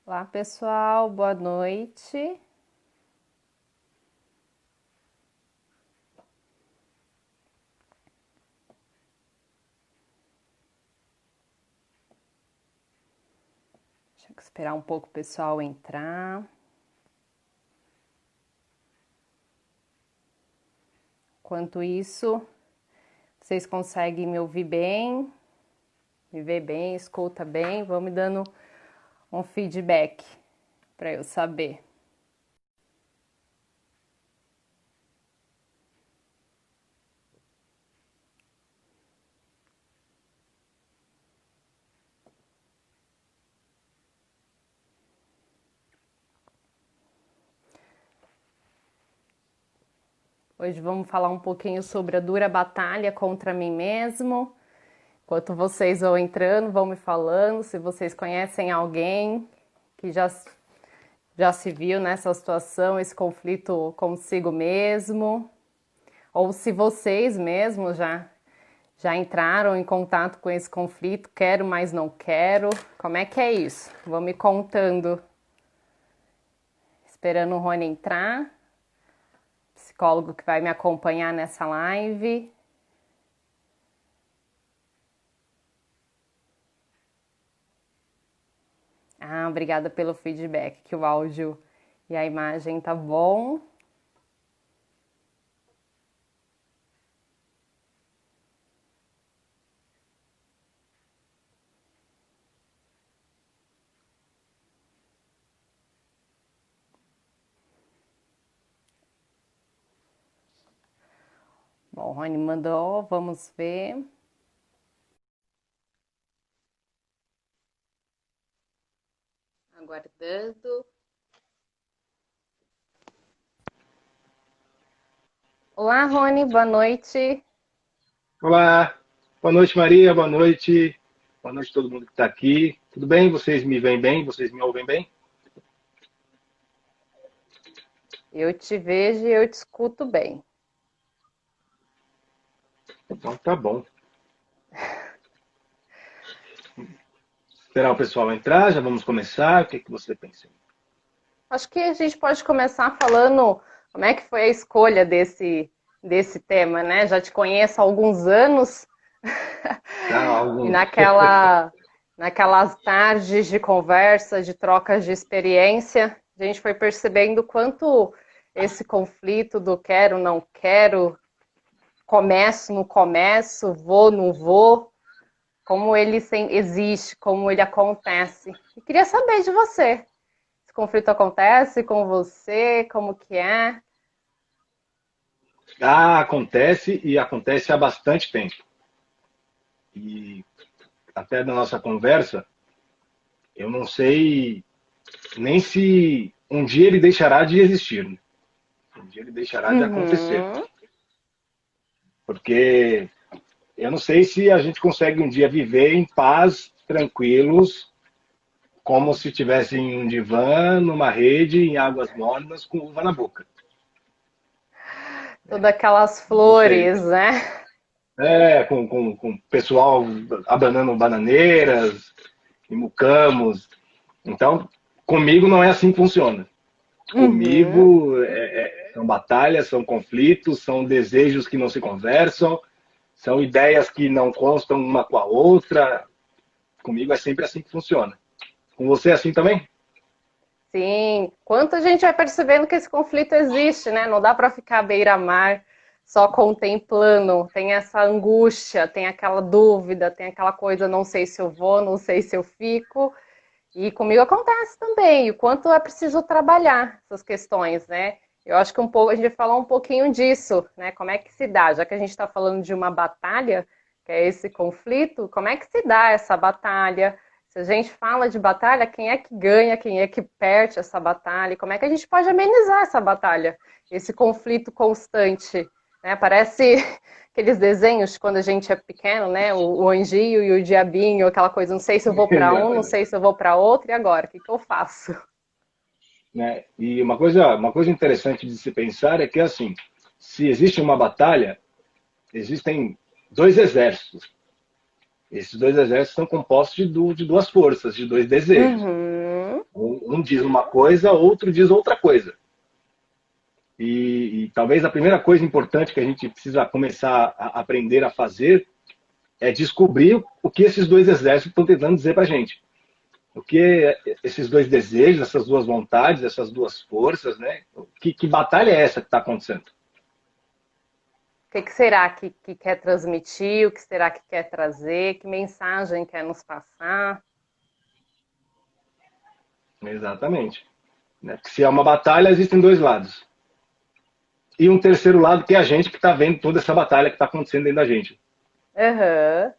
Olá, pessoal, boa noite. Deixa eu esperar um pouco o pessoal entrar. Enquanto isso, vocês conseguem me ouvir bem, me ver bem, escuta bem? Vão me dando um feedback para eu saber. Hoje vamos falar um pouquinho sobre a dura batalha contra mim mesmo. Enquanto vocês vão entrando, vão me falando se vocês conhecem alguém que já se viu nessa situação, esse conflito consigo mesmo, ou se vocês mesmos já entraram em contato com esse conflito, quero, mas não quero. Como é que é isso? Vão me contando. Esperando o Rony entrar, psicólogo que vai me acompanhar nessa live. Ah, obrigada pelo feedback, que o áudio e a imagem tá bom. Bom, o Rony mandou, vamos ver. Aguardando. Olá, Rony, boa noite. Olá, boa noite Maria, boa noite a todo mundo que está aqui. Tudo bem? Vocês me veem bem? Vocês me ouvem bem? Eu te vejo e eu te escuto bem. Então tá bom. Esperar o pessoal entrar, já vamos começar. O que você pensa? Acho que a gente pode começar falando como é que foi a escolha desse tema, né? Já te conheço há alguns anos Já e alguns. naquelas tardes de conversa, de trocas de experiência, a gente foi percebendo quanto esse conflito do quero, não quero, começo, não começo, vou, não vou, como ele existe, como ele acontece. E queria saber de você. Esse conflito acontece com você? Como que é? Acontece e acontece há bastante tempo. E até na nossa conversa, eu não sei nem se um dia ele deixará de existir, né? Um dia ele deixará de acontecer. Uhum. Porque eu não sei se a gente consegue um dia viver em paz, tranquilos, como se estivesse em um divã, numa rede, em águas mornas, com uva na boca. Todas aquelas Não sei. flores, né? Com o pessoal abanando bananeiras, e mucamos. Então, comigo não é assim que funciona. Uhum. Comigo são batalhas, são conflitos, são desejos que não se conversam, são ideias que não constam uma com a outra. Comigo é sempre assim que funciona. Com você é assim também? Sim. Quanto a gente vai percebendo que esse conflito existe, né? Não dá para ficar à beira-mar só contemplando. Tem essa angústia, tem aquela dúvida, tem aquela coisa, não sei se eu vou, não sei se eu fico. E comigo acontece também, o quanto é preciso trabalhar essas questões, né? Eu acho que um pouco a gente vai falar um pouquinho disso, né? Como é que se dá, já que a gente está falando de uma batalha, que é esse conflito, como é que se dá essa batalha? Se a gente fala de batalha, quem é que ganha, quem é que perde essa batalha? Como é que a gente pode amenizar essa batalha, esse conflito constante, né? Parece aqueles desenhos de quando a gente é pequeno, né? O anjinho e o diabinho, aquela coisa, não sei se eu vou para um, não sei Exatamente. se eu vou para outro, e agora? O que que eu faço? Né? E uma coisa interessante de se pensar é que, assim, se existe uma batalha, existem dois exércitos. Esses dois exércitos são compostos de duas forças, de dois desejos. Uhum. Um diz uma coisa, outro diz outra coisa. E talvez a primeira coisa importante que a gente precisa começar a aprender a fazer é descobrir o que esses dois exércitos estão tentando dizer para a gente. O que esses dois desejos, essas duas vontades, essas duas forças, né? Que batalha é essa que está acontecendo? O que será que quer transmitir? O que será que quer trazer? Que mensagem quer nos passar? Exatamente. Né? Se é uma batalha, existem dois lados. E um terceiro lado, que é a gente que está vendo toda essa batalha que está acontecendo dentro da gente. Uhum.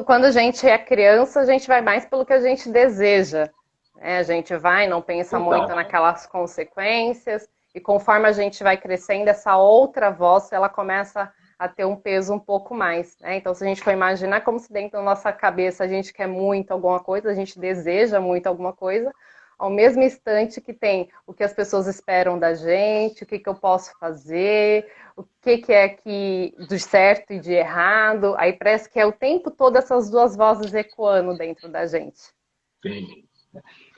Quando a gente é criança, a gente vai mais pelo que a gente deseja. Né? A gente vai, não pensa muito Total. naquelas consequências, e conforme a gente vai crescendo, essa outra voz, ela começa a ter um peso um pouco mais. Né? Então, se a gente for imaginar como se dentro da nossa cabeça a gente quer muito alguma coisa, a gente deseja muito alguma coisa, ao mesmo instante que tem o que as pessoas esperam da gente, o que eu posso fazer, o que é que de certo e de errado. Aí parece que é o tempo todo essas duas vozes ecoando dentro da gente. Sim.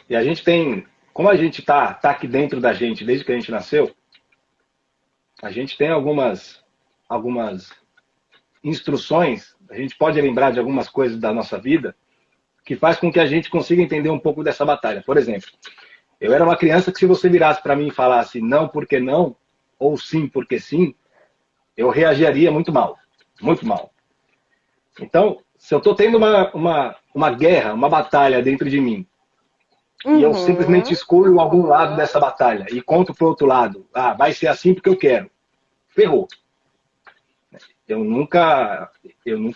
E a gente tem, como a gente tá aqui dentro da gente desde que a gente nasceu, a gente tem algumas instruções, a gente pode lembrar de algumas coisas da nossa vida que faz com que a gente consiga entender um pouco dessa batalha. Por exemplo, eu era uma criança que se você virasse para mim e falasse não porque não, ou sim porque sim, eu reagiria muito mal. Muito mal. Então, se eu estou tendo uma guerra, uma batalha dentro de mim, e eu simplesmente escolho algum lado dessa batalha e conto para o outro lado, vai ser assim porque eu quero, ferrou. Eu nunca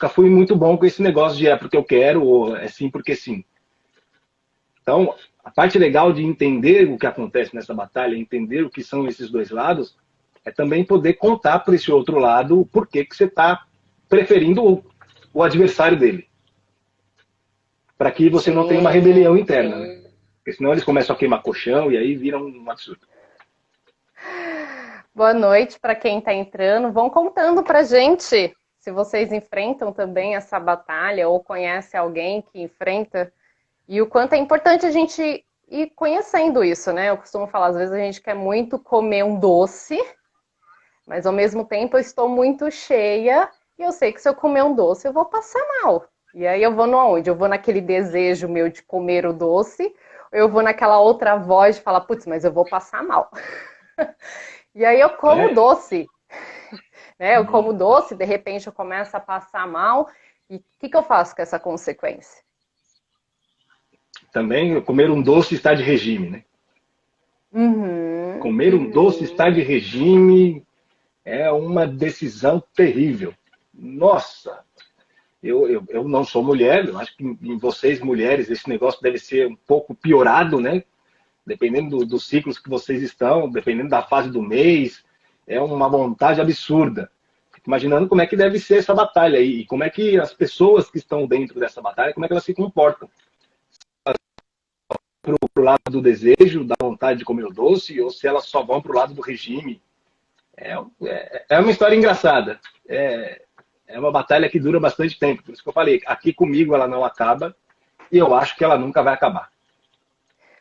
fui muito bom com esse negócio de é porque eu quero ou é sim porque sim. Então, a parte legal de entender o que acontece nessa batalha, entender o que são esses dois lados, é também poder contar para esse outro lado o porquê que você está preferindo o adversário dele. Para que você não tenha uma rebelião interna, né? Porque senão eles começam a queimar colchão e aí viram um absurdo. Boa noite para quem está entrando. Vão contando para gente se vocês enfrentam também essa batalha ou conhece alguém que enfrenta e o quanto é importante a gente ir conhecendo isso, né? Eu costumo falar, às vezes a gente quer muito comer um doce, mas ao mesmo tempo eu estou muito cheia e eu sei que se eu comer um doce eu vou passar mal. E aí eu vou no aonde? Eu vou naquele desejo meu de comer o doce, ou eu vou naquela outra voz de falar, putz, mas eu vou passar mal. E aí eu como doce, né? Eu como doce, de repente eu começo a passar mal, e o que eu faço com essa consequência? Também comer um doce está de regime, né? Comer um doce está de regime é uma decisão terrível. Nossa, eu não sou mulher, eu acho que em vocês, mulheres, esse negócio deve ser um pouco piorado, né? Dependendo dos ciclos que vocês estão, dependendo da fase do mês, é uma vontade absurda. Fico imaginando como é que deve ser essa batalha aí, e como é que as pessoas que estão dentro dessa batalha, como é que elas se comportam. Para o lado do desejo, da vontade de comer o doce, ou se elas só vão para o lado do regime. É uma história engraçada. É uma batalha que dura bastante tempo. Por isso que eu falei, aqui comigo ela não acaba, e eu acho que ela nunca vai acabar.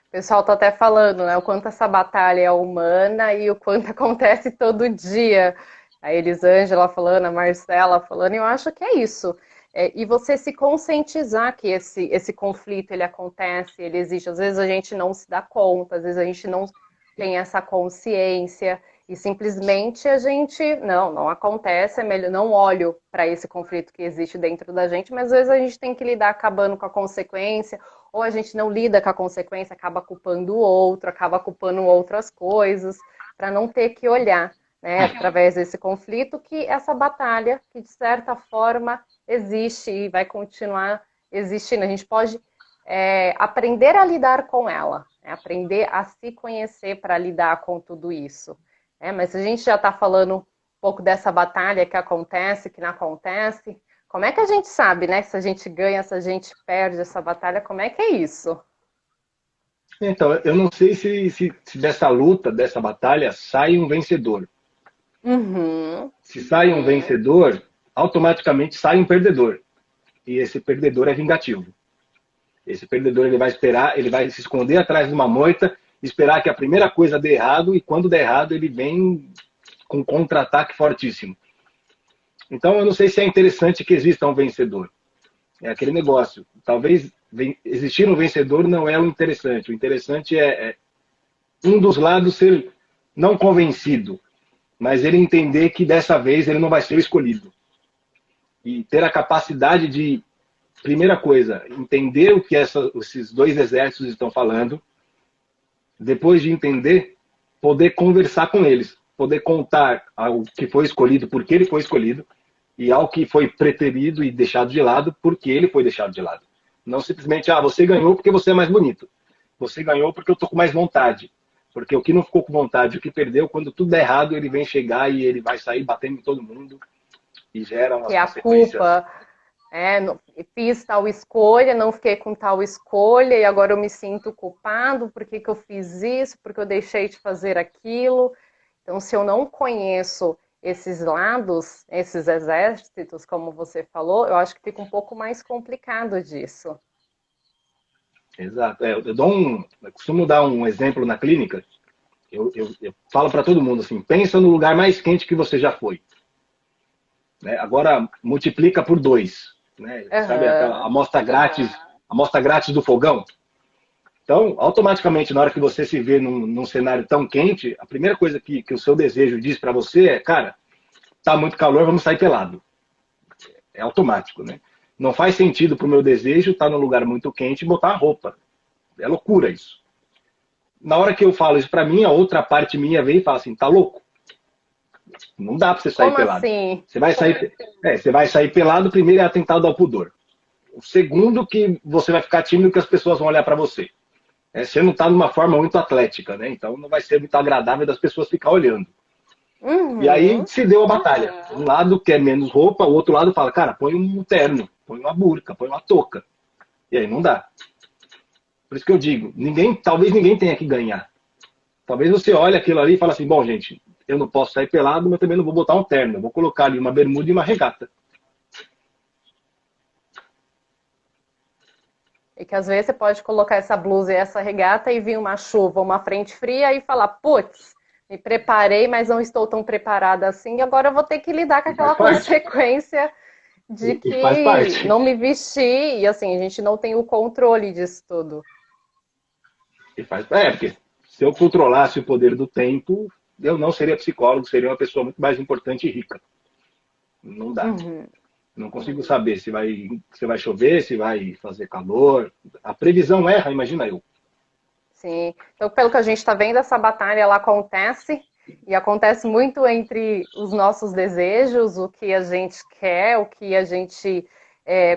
O pessoal tá até falando, né? O quanto essa batalha é humana e o quanto acontece todo dia. A Elisângela falando, a Marcela falando, e eu acho que é isso. E você se conscientizar que esse conflito ele acontece, ele existe. Às vezes a gente não se dá conta, às vezes a gente não tem essa consciência e simplesmente a gente não acontece, é melhor não olho para esse conflito que existe dentro da gente, mas às vezes a gente tem que lidar acabando com a consequência, ou a gente não lida com a consequência, acaba culpando o outro, acaba culpando outras coisas, para não ter que olhar, né, através desse conflito, que essa batalha, que de certa forma existe e vai continuar existindo. A gente pode aprender a lidar com ela, né? Aprender a se conhecer para lidar com tudo isso. Mas a gente já está falando um pouco dessa batalha que acontece, que não acontece. Como é que a gente sabe, né? Se a gente ganha, se a gente perde essa batalha, como é que é isso? Então, eu não sei se dessa luta, dessa batalha, sai um vencedor. Se sai um vencedor, automaticamente sai um perdedor. E esse perdedor é vingativo. Esse perdedor ele vai esperar, ele vai se esconder atrás de uma moita, esperar que a primeira coisa dê errado e quando der errado ele vem com um contra-ataque fortíssimo. Então eu não sei se é interessante que exista um vencedor. É aquele negócio. Talvez existir um vencedor não é o interessante. O interessante é um dos lados ser não convencido, mas ele entender que dessa vez ele não vai ser o escolhido. E ter a capacidade de, primeira coisa, entender o que esses dois exércitos estão falando, depois de entender, poder conversar com eles, poder contar ao que foi escolhido, por que ele foi escolhido, e ao que foi preterido e deixado de lado, por que ele foi deixado de lado. Não simplesmente, você ganhou porque você é mais bonito. Você ganhou porque eu tô com mais vontade. Porque o que não ficou com vontade, o que perdeu, quando tudo der errado, ele vem chegar e ele vai sair batendo em todo mundo e gera umas Que a consequências. culpa, fiz tal escolha, não fiquei com tal escolha e agora eu me sinto culpado, por que que eu fiz isso, porque eu deixei de fazer aquilo. Então, se eu não conheço esses lados, esses exércitos, como você falou, eu acho que fica um pouco mais complicado disso. Exato. Eu costumo dar um exemplo na clínica. Eu falo para todo mundo assim: pensa no lugar mais quente que você já foi. Né? Agora multiplica por 2. Né? Sabe aquela amostra grátis do fogão? Então, automaticamente, na hora que você se vê num cenário tão quente, a primeira coisa que o seu desejo diz para você é: cara, tá muito calor, vamos sair pelado. É automático, né? Não faz sentido pro meu desejo estar num lugar muito quente e botar a roupa. É loucura isso. Na hora que eu falo isso pra mim, a outra parte minha vem e fala assim: tá louco? Não dá pra você sair Como pelado. assim? Você vai sair pelado, primeiro é atentado ao pudor. O segundo, que você vai ficar tímido, que as pessoas vão olhar pra você. Você não tá numa forma muito atlética, né? Então não vai ser muito agradável das pessoas ficar olhando. Uhum. E aí se deu a batalha. Um lado quer menos roupa, o outro lado fala: cara, põe um terno, põe uma burca, põe uma touca. E aí não dá. Por isso que eu digo, talvez ninguém tenha que ganhar. Talvez você olhe aquilo ali e fale assim: bom, gente, eu não posso sair pelado, mas também não vou botar um terno. Eu vou colocar ali uma bermuda e uma regata. E que às vezes você pode colocar essa blusa e essa regata e vir uma chuva, uma frente fria e falar: putz, me preparei, mas não estou tão preparada assim, e agora eu vou ter que lidar com aquela consequência de E faz que parte. não me vesti, e assim, a gente não tem o controle disso tudo. Porque se eu controlasse o poder do tempo, eu não seria psicólogo, seria uma pessoa muito mais importante e rica. Não dá. Uhum. Não consigo saber se vai chover, se vai fazer calor. A previsão erra, imagina eu. Sim. Então, pelo que a gente está vendo, essa batalha ela acontece e acontece muito entre os nossos desejos, o que a gente quer, o que a gente,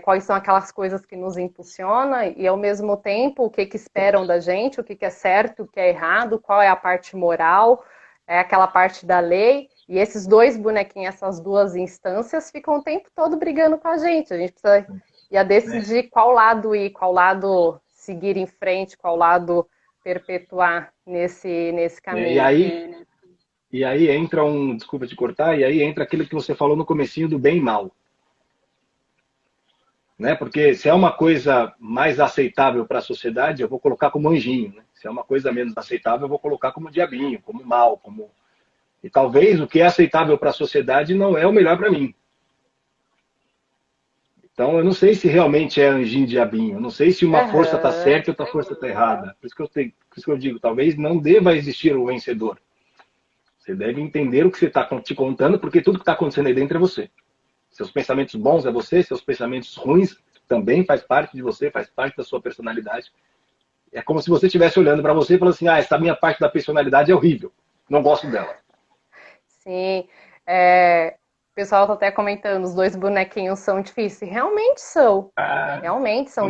quais são aquelas coisas que nos impulsiona e ao mesmo tempo o que que esperam da gente, o que que é certo, o que é errado, qual é a parte moral, é aquela parte da lei. E esses dois bonequinhos, essas duas instâncias, ficam o tempo todo brigando com a gente. A gente precisa ia decidir qual lado ir, qual lado seguir em frente, qual lado perpetuar nesse E caminho. aí, e aí entra desculpa te cortar, e aí entra aquilo que você falou no comecinho do bem e mal. Né? Porque se é uma coisa mais aceitável para a sociedade, eu vou colocar como anjinho. Né? Se é uma coisa menos aceitável, eu vou colocar como diabinho, como mal. E talvez o que é aceitável para a sociedade não é o melhor para mim. Então, eu não sei se realmente é anjinho e diabinho. Eu não sei se uma força está certa e outra força está errada. Por isso que eu digo, talvez não deva existir o vencedor. Você deve entender o que você está te contando, porque tudo que está acontecendo aí dentro é você. Seus pensamentos bons é você, seus pensamentos ruins também faz parte de você, faz parte da sua personalidade. É como se você estivesse olhando para você e falando assim: essa minha parte da personalidade é horrível, não gosto dela. Sim. O pessoal está até comentando, os dois bonequinhos são difíceis. Realmente são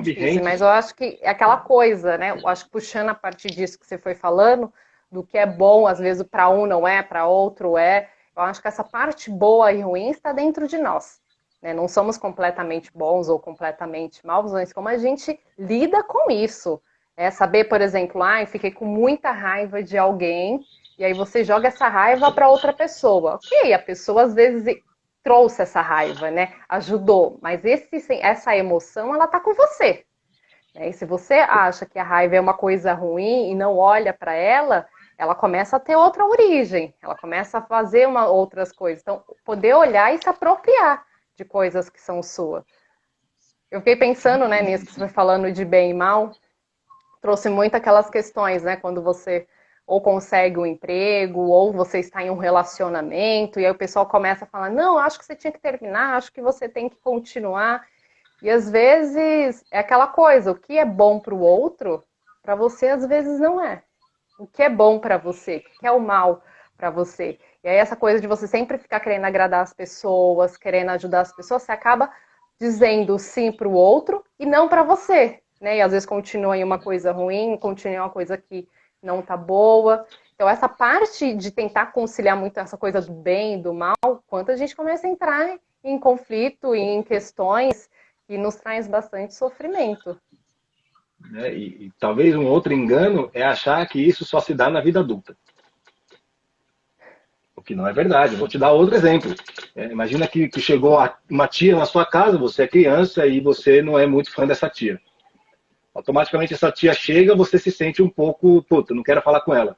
difíceis, mas eu acho que é aquela coisa, né? Eu acho que puxando a partir disso que você foi falando, do que é bom, às vezes para um não é, para outro é. Eu acho que essa parte boa e ruim está dentro de nós. Né? Não somos completamente bons ou completamente maus, mas como a gente lida com isso. É saber, por exemplo, eu fiquei com muita raiva de alguém, e aí você joga essa raiva para outra pessoa. Ok, a pessoa às vezes trouxe essa raiva, né? Ajudou, mas essa emoção ela tá com você. né? E se você acha que a raiva é uma coisa ruim e não olha para ela, ela começa a ter outra origem, ela começa a fazer outras coisas. Então, poder olhar e se apropriar de coisas que são suas. Eu fiquei pensando, né, nisso que você foi falando de bem e mal, trouxe muito aquelas questões, né, quando você ou consegue um emprego, ou você está em um relacionamento, e aí o pessoal começa a falar, não, acho que você tinha que terminar, acho que você tem que continuar. E às vezes é aquela coisa, o que é bom para o outro, para você às vezes não é. O que é bom para você, o que é o mal para você. E aí essa coisa de você sempre ficar querendo agradar as pessoas, querendo ajudar as pessoas, você acaba dizendo sim para o outro e não para você, né? E às vezes continua em uma coisa ruim, continua em uma coisa que não tá boa. Então essa parte de tentar conciliar muito essa coisa do bem e do mal, quanto a gente começa a entrar em conflito e em questões que nos traz bastante sofrimento. Né? E talvez um outro engano é achar que isso só se dá na vida adulta. O que não é verdade. Vou te dar outro exemplo. Imagina que chegou uma tia na sua casa, você é criança e você não é muito fã dessa tia. Automaticamente essa tia chega, você se sente um pouco, puta, não quero falar com ela.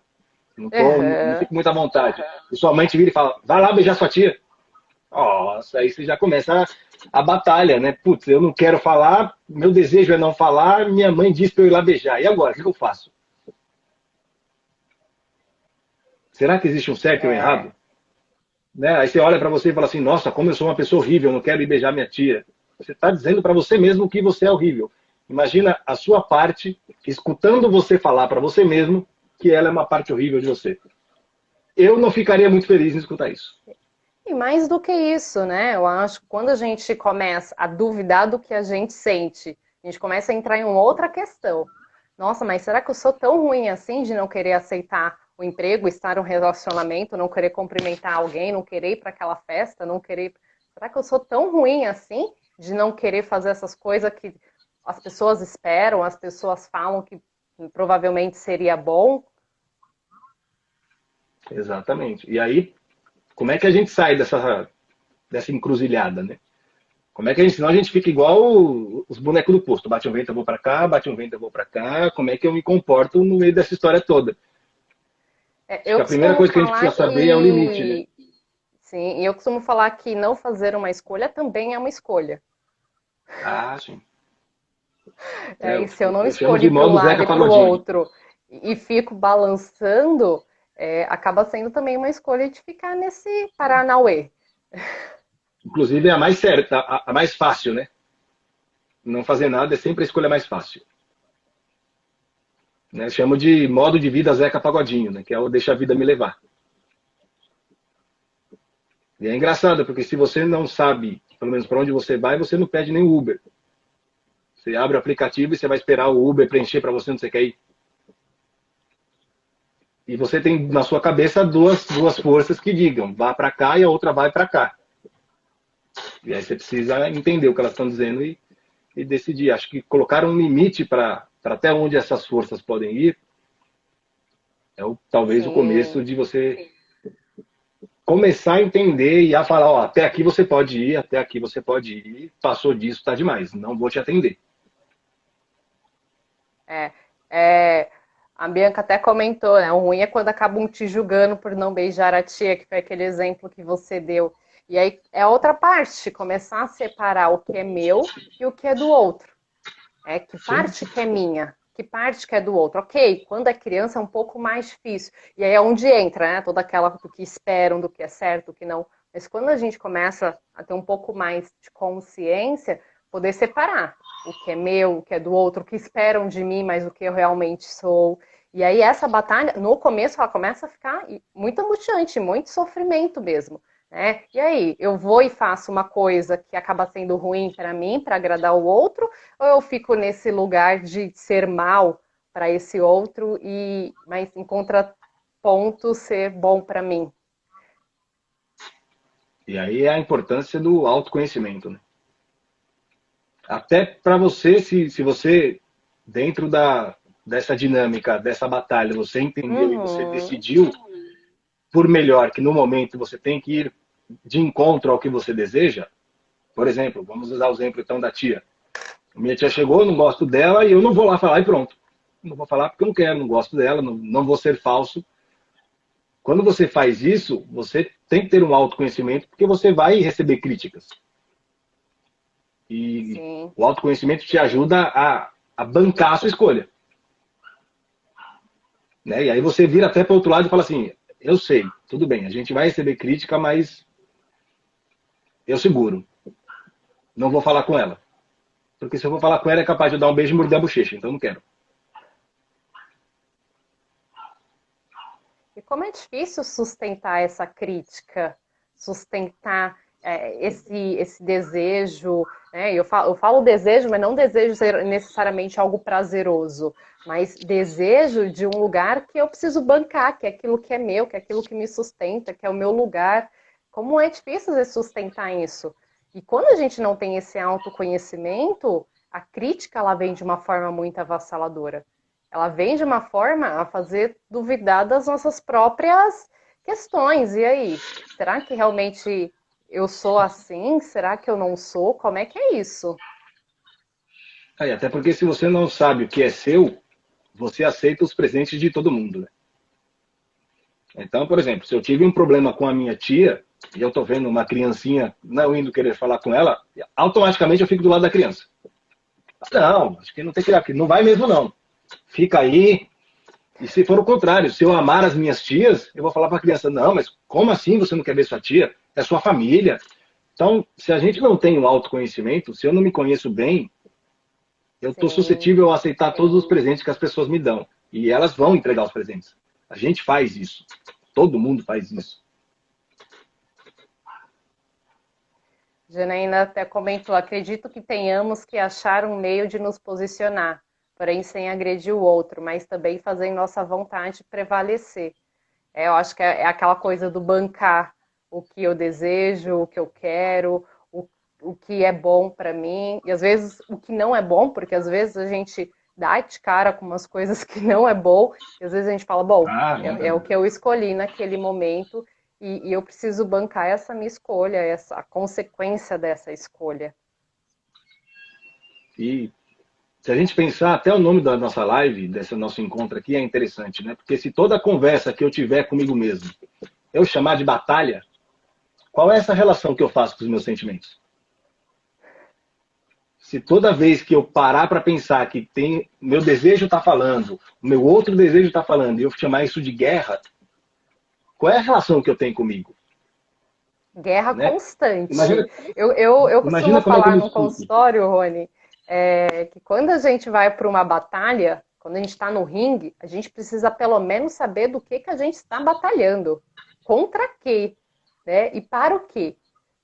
Não Uhum. fico muito à vontade. E sua mãe te vira e fala, vai lá beijar sua tia. Nossa, aí você já começa a batalha, né? Putz, eu não quero falar, meu desejo é não falar, minha mãe diz para eu ir lá beijar. E agora, o que eu faço? Será que existe um certo e um É. errado? Né? Aí você olha para você e fala assim, nossa, como eu sou uma pessoa horrível, eu não quero ir beijar minha tia. Você está dizendo para você mesmo que você é horrível. Imagina a sua parte escutando você falar para você mesmo que ela é uma parte horrível de você. Eu não ficaria muito feliz em escutar isso. E mais do que isso, né? Eu acho que quando a gente começa a duvidar do que a gente sente, a gente começa a entrar em uma outra questão. Nossa, mas será que eu sou tão ruim assim de não querer aceitar o emprego, estar em um relacionamento, não querer cumprimentar alguém, não querer ir para aquela festa, não querer. Será que eu sou tão ruim assim de não querer fazer essas coisas que as pessoas esperam, as pessoas falam que provavelmente seria bom? Exatamente. E aí, como é que a gente sai dessa encruzilhada, né? Como é que a gente, senão a gente fica igual os bonecos do posto. Bate um vento, eu vou para cá, bate um vento, eu vou para cá. Como é que eu me comporto no meio dessa história toda? É, Acho que eu a primeira costumo coisa que a gente falar precisa saber é o limite, né? que sim, e eu costumo falar que não fazer uma escolha também é uma escolha. Ah, sim. É, e se eu não Eu chamo de escolhi para um modo lado Zeca e para o Pagodinho. outro e fico balançando, acaba sendo também uma escolha de ficar nesse Paranauê. Inclusive é a mais certa, a mais fácil, né? Não fazer nada é sempre a escolha mais fácil. Né? Chamo de modo de vida Zeca Pagodinho, né? Que é o deixa a vida me levar. E é engraçado, porque se você não sabe, pelo menos para onde você vai, você não pede nem o Uber. Você abre o aplicativo e você vai esperar o Uber preencher para você onde você quer ir. E você tem na sua cabeça duas forças que digam, vá para cá e a outra vai para cá. E aí você precisa entender o que elas estão dizendo e decidir. Acho que colocar um limite para até onde essas forças podem ir é talvez o Sim, começo de você começar a entender e a falar, ó, até aqui você pode ir, até aqui você pode ir, passou disso, tá demais, não vou te atender. é, é, a Bianca até comentou, né? O ruim é quando acabam te julgando por não beijar a tia, que foi aquele exemplo que você deu. E aí é a outra parte, começar a separar o que é meu e o que é do outro. É que Sim, parte que é minha, que parte que é do outro. Ok, quando é criança é um pouco mais difícil. E aí é onde entra, né? Toda aquela do que esperam, do que é certo, do que não. Mas quando a gente começa a ter um pouco mais de consciência, poder separar o que é meu, o que é do outro, o que esperam de mim, mas o que eu realmente sou. E aí essa batalha, no começo, ela começa a ficar muito angustiante, muito sofrimento mesmo. Né? E aí, eu vou e faço uma coisa que acaba sendo ruim para mim, para agradar o outro, ou eu fico nesse lugar de ser mal para esse outro mas em contraponto ser bom para mim? e aí é a importância do autoconhecimento, né? Até para você, se você, dentro dessa dinâmica, dessa batalha, você entendeu e você Uhum. decidiu por melhor que no momento você tem que ir de encontro ao que você deseja, por exemplo, vamos usar o exemplo então da tia. Minha tia chegou, eu não gosto dela, e eu não vou lá falar e pronto. Não vou falar porque eu não quero, não gosto dela, não vou ser falso. Quando você faz isso, você tem que ter um autoconhecimento, porque você vai receber críticas. E Sim. o autoconhecimento te ajuda a bancar a sua escolha. Né? E aí você vira até para o outro lado e fala assim, eu sei, tudo bem, a gente vai receber crítica, mas eu seguro. Não vou falar com ela. Porque se eu vou falar com ela, é capaz de eu dar um beijo e morder a bochecha, então não quero. E como é difícil sustentar essa crítica, sustentar esse desejo, né? Eu falo desejo, mas não desejo ser necessariamente algo prazeroso, mas desejo de um lugar que eu preciso bancar, que é aquilo que é meu, que é aquilo que me sustenta, que é o meu lugar. Como é difícil sustentar isso? E quando a gente não tem esse autoconhecimento, a crítica ela vem de uma forma muito avassaladora. Ela vem de uma forma a fazer duvidar das nossas próprias questões. E aí, será que realmente eu sou assim? Será que eu não sou? Como é que é isso? Aí, até porque se você não sabe o que é seu, você aceita os presentes de todo mundo. Né? Então, por exemplo, se eu tive um problema com a minha tia, e eu tô vendo uma criancinha não indo querer falar com ela, automaticamente eu fico do lado da criança. Não, acho que não tem que ir aqui. Não vai mesmo, não. Fica aí. E se for o contrário, se eu amar as minhas tias, eu vou falar para a criança, não, mas como assim você não quer ver sua tia? É sua família. Então, se a gente não tem um autoconhecimento, se eu não me conheço bem, eu estou Sim, suscetível a aceitar todos os presentes que as pessoas me dão. E elas vão entregar os presentes. A gente faz isso. Todo mundo faz isso. Janaína até comentou, acredito que tenhamos que achar um meio de nos posicionar, porém sem agredir o outro, mas também fazer nossa vontade prevalecer. Eu acho que é aquela coisa do bancar o que eu desejo, o que eu quero, o que é bom para mim, e às vezes o que não é bom, porque às vezes a gente dá de cara com umas coisas que não é bom, e às vezes a gente fala, bom, Ah, é o que eu escolhi naquele momento, e eu preciso bancar essa minha escolha, essa a consequência dessa escolha. e se a gente pensar, até o nome da nossa live, desse nosso encontro aqui, é interessante, né? Porque se toda conversa que eu tiver comigo mesmo eu chamar de batalha, qual é essa relação que eu faço com os meus sentimentos? Se toda vez que eu parar para pensar que tem meu desejo está falando, o meu outro desejo está falando, e eu chamar isso de guerra, qual é a relação que eu tenho comigo? Guerra Né? constante. Imagina, Eu costumo imagina como é que eu falar me no sinto. consultório, Rony, que quando a gente vai para uma batalha, quando a gente está no ringue, a gente precisa pelo menos saber do que a gente está batalhando. Contra quê? Né? E para o quê?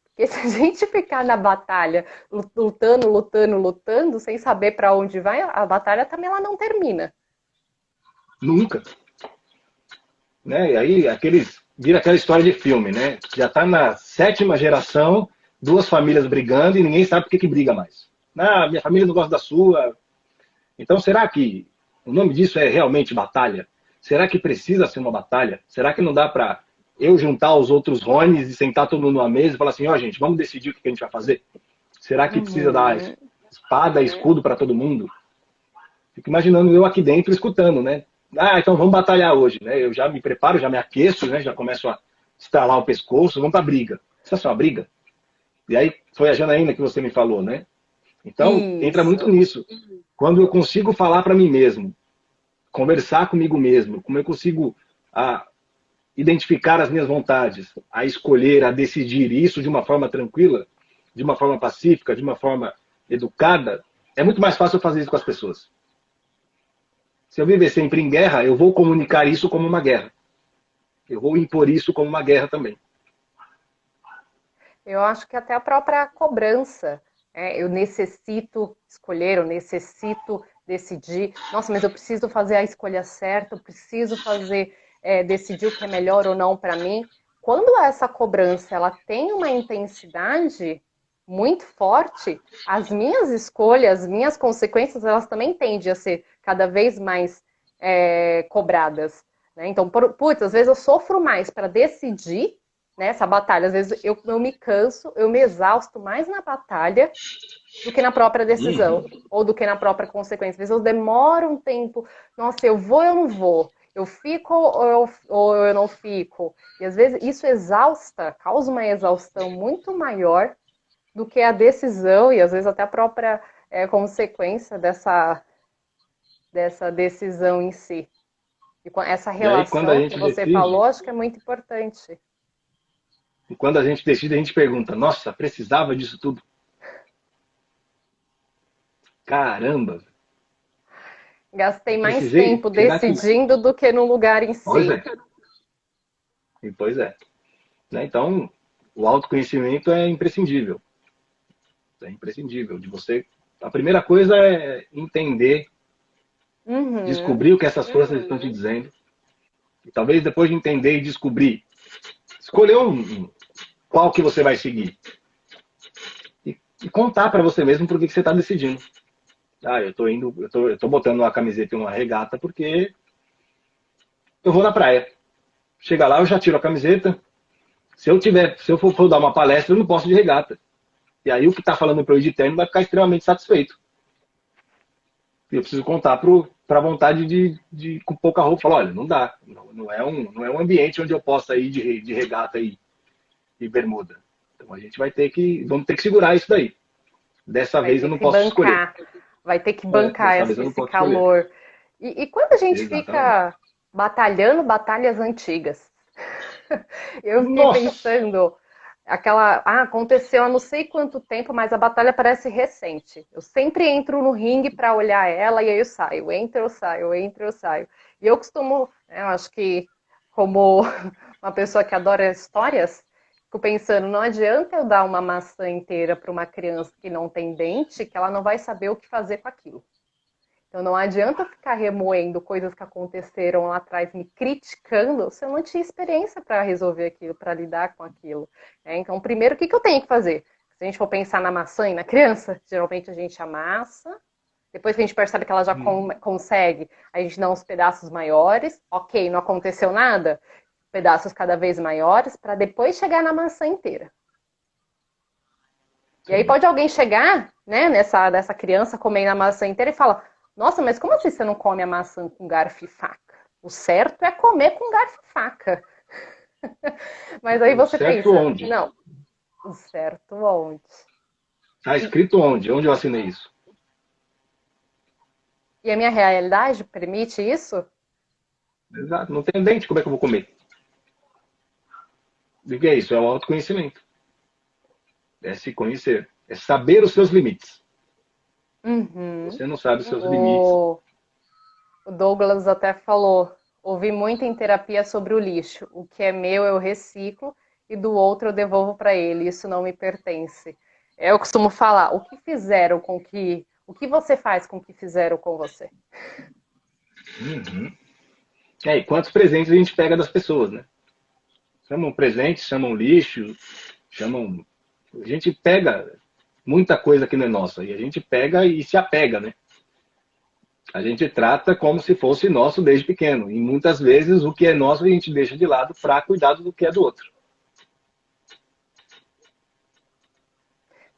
Porque se a gente ficar na batalha lutando, lutando, lutando, sem saber para onde vai, a batalha também ela não termina. Nunca. Né? E aí vira aquela história de filme, né? Já está na sétima geração, duas famílias brigando e ninguém sabe por que briga mais. Ah, minha família não gosta da sua. Então, será que o nome disso é realmente batalha? Será que precisa ser uma batalha? Será que não dá para eu juntar os outros Rones e sentar todo mundo numa mesa e falar assim, ó, gente, vamos decidir o que a gente vai fazer? Será que precisa dar Uhum. espada, escudo para todo mundo? Fico imaginando eu aqui dentro escutando, né? Ah, então vamos batalhar hoje, né? Eu já me preparo, já me aqueço, né? Já começo a estalar o pescoço, vamos pra briga. Isso é só uma briga? E aí foi a Janaína que você me falou, né? Então, entra muito Isso. nisso. Quando eu consigo falar para mim mesmo, conversar comigo mesmo, como eu consigo identificar as minhas vontades, a escolher, a decidir isso de uma forma tranquila, de uma forma pacífica, de uma forma educada, é muito mais fácil fazer isso com as pessoas. Se eu viver sempre em guerra, eu vou comunicar isso como uma guerra. Eu vou impor isso como uma guerra também. Eu acho que até a própria cobrança. Eu necessito escolher, eu necessito decidir. Nossa, mas eu preciso fazer a escolha certa, eu preciso fazer, decidir o que é melhor ou não para mim. Quando essa cobrança ela tem uma intensidade muito forte, as minhas escolhas, as minhas consequências, elas também tendem a ser cada vez mais cobradas. Né? Então, putz, às vezes eu sofro mais para decidir nessa batalha. Às vezes eu me canso, eu me exausto mais na batalha do que na própria decisão, ou do que na própria consequência. Às vezes eu demoro um tempo, nossa, eu vou ou eu não vou? Eu fico ou eu não fico? E às vezes isso exausta, causa uma exaustão muito maior do que a decisão e às vezes até a própria consequência dessa decisão em si. E essa E aí, quando a relação que gente você falou, decide, acho que é muito importante. e quando a gente decide, a gente pergunta: nossa, precisava disso tudo? Caramba, Gastei eu mais precisei. tempo Será que. decidindo do que no lugar em Pois si. é, e pois é. Né? Então, o autoconhecimento é imprescindível. É imprescindível. De você. A primeira coisa é entender, Uhum. descobrir o que essas forças estão te dizendo. E talvez depois de entender e descobrir, escolher qual que você vai seguir. E contar para você mesmo por que você está decidindo. Ah, eu tô indo, eu tô botando uma camiseta e uma regata porque eu vou na praia. Chega lá, eu já tiro a camiseta. Se eu for dar uma palestra, eu não posso de regata. E aí o que está falando para eu ir de terno vai ficar extremamente satisfeito. E eu preciso contar para a vontade com pouca roupa. Falar, olha, não dá. Não é um ambiente onde eu possa ir de regata e bermuda. Então a gente vamos ter que segurar isso daí. Dessa Vai vez eu ter não que posso escolher. bancar. Vai ter que bancar Dessa vez eu não esse posso escolher. calor. E quando a gente Exatamente. fica batalhando batalhas antigas? Eu fiquei Nossa! pensando, aconteceu há não sei quanto tempo, mas a batalha parece recente. Eu sempre entro no ringue para olhar ela e aí eu saio, entro, eu saio, entro, eu saio. E eu costumo, eu acho que como uma pessoa que adora histórias, fico pensando, não adianta eu dar uma maçã inteira para uma criança que não tem dente, que ela não vai saber o que fazer com aquilo. Então não adianta eu ficar remoendo coisas que aconteceram lá atrás, me criticando, se eu não tinha experiência para resolver aquilo, para lidar com aquilo. Então, primeiro, o que eu tenho que fazer? Se a gente for pensar na maçã e na criança, geralmente a gente amassa, depois que a gente percebe que ela já consegue, a gente dá uns pedaços maiores, ok, não aconteceu nada, pedaços cada vez maiores, para depois chegar na maçã inteira. E aí Sim. pode alguém chegar, né, dessa criança comendo a maçã inteira e fala: nossa, mas como assim você não come a maçã com garfo e faca? O certo é comer com garfo e faca. Mas aí O você certo pensa: onde? não, o certo onde? Está E, escrito onde? Onde eu assinei isso? e a minha realidade permite isso? Exato. Não tem dente, como é que eu vou comer? O que é isso? É o autoconhecimento. É se conhecer. É saber os seus limites. Uhum. Você não sabe os seus limites. O Douglas até falou: ouvi muito em terapia sobre o lixo. O que é meu eu reciclo e do outro eu devolvo para ele. Isso não me pertence. Eu costumo falar: o que fizeram com que. O que você faz com o que fizeram com você? Uhum. E quantos presentes a gente pega das pessoas, né? Chamam presentes, chamam lixo, chamam. A gente pega muita coisa que não é nossa. E a gente pega e se apega, né? A gente trata como se fosse nosso desde pequeno. E muitas vezes o que é nosso a gente deixa de lado para cuidar do que é do outro.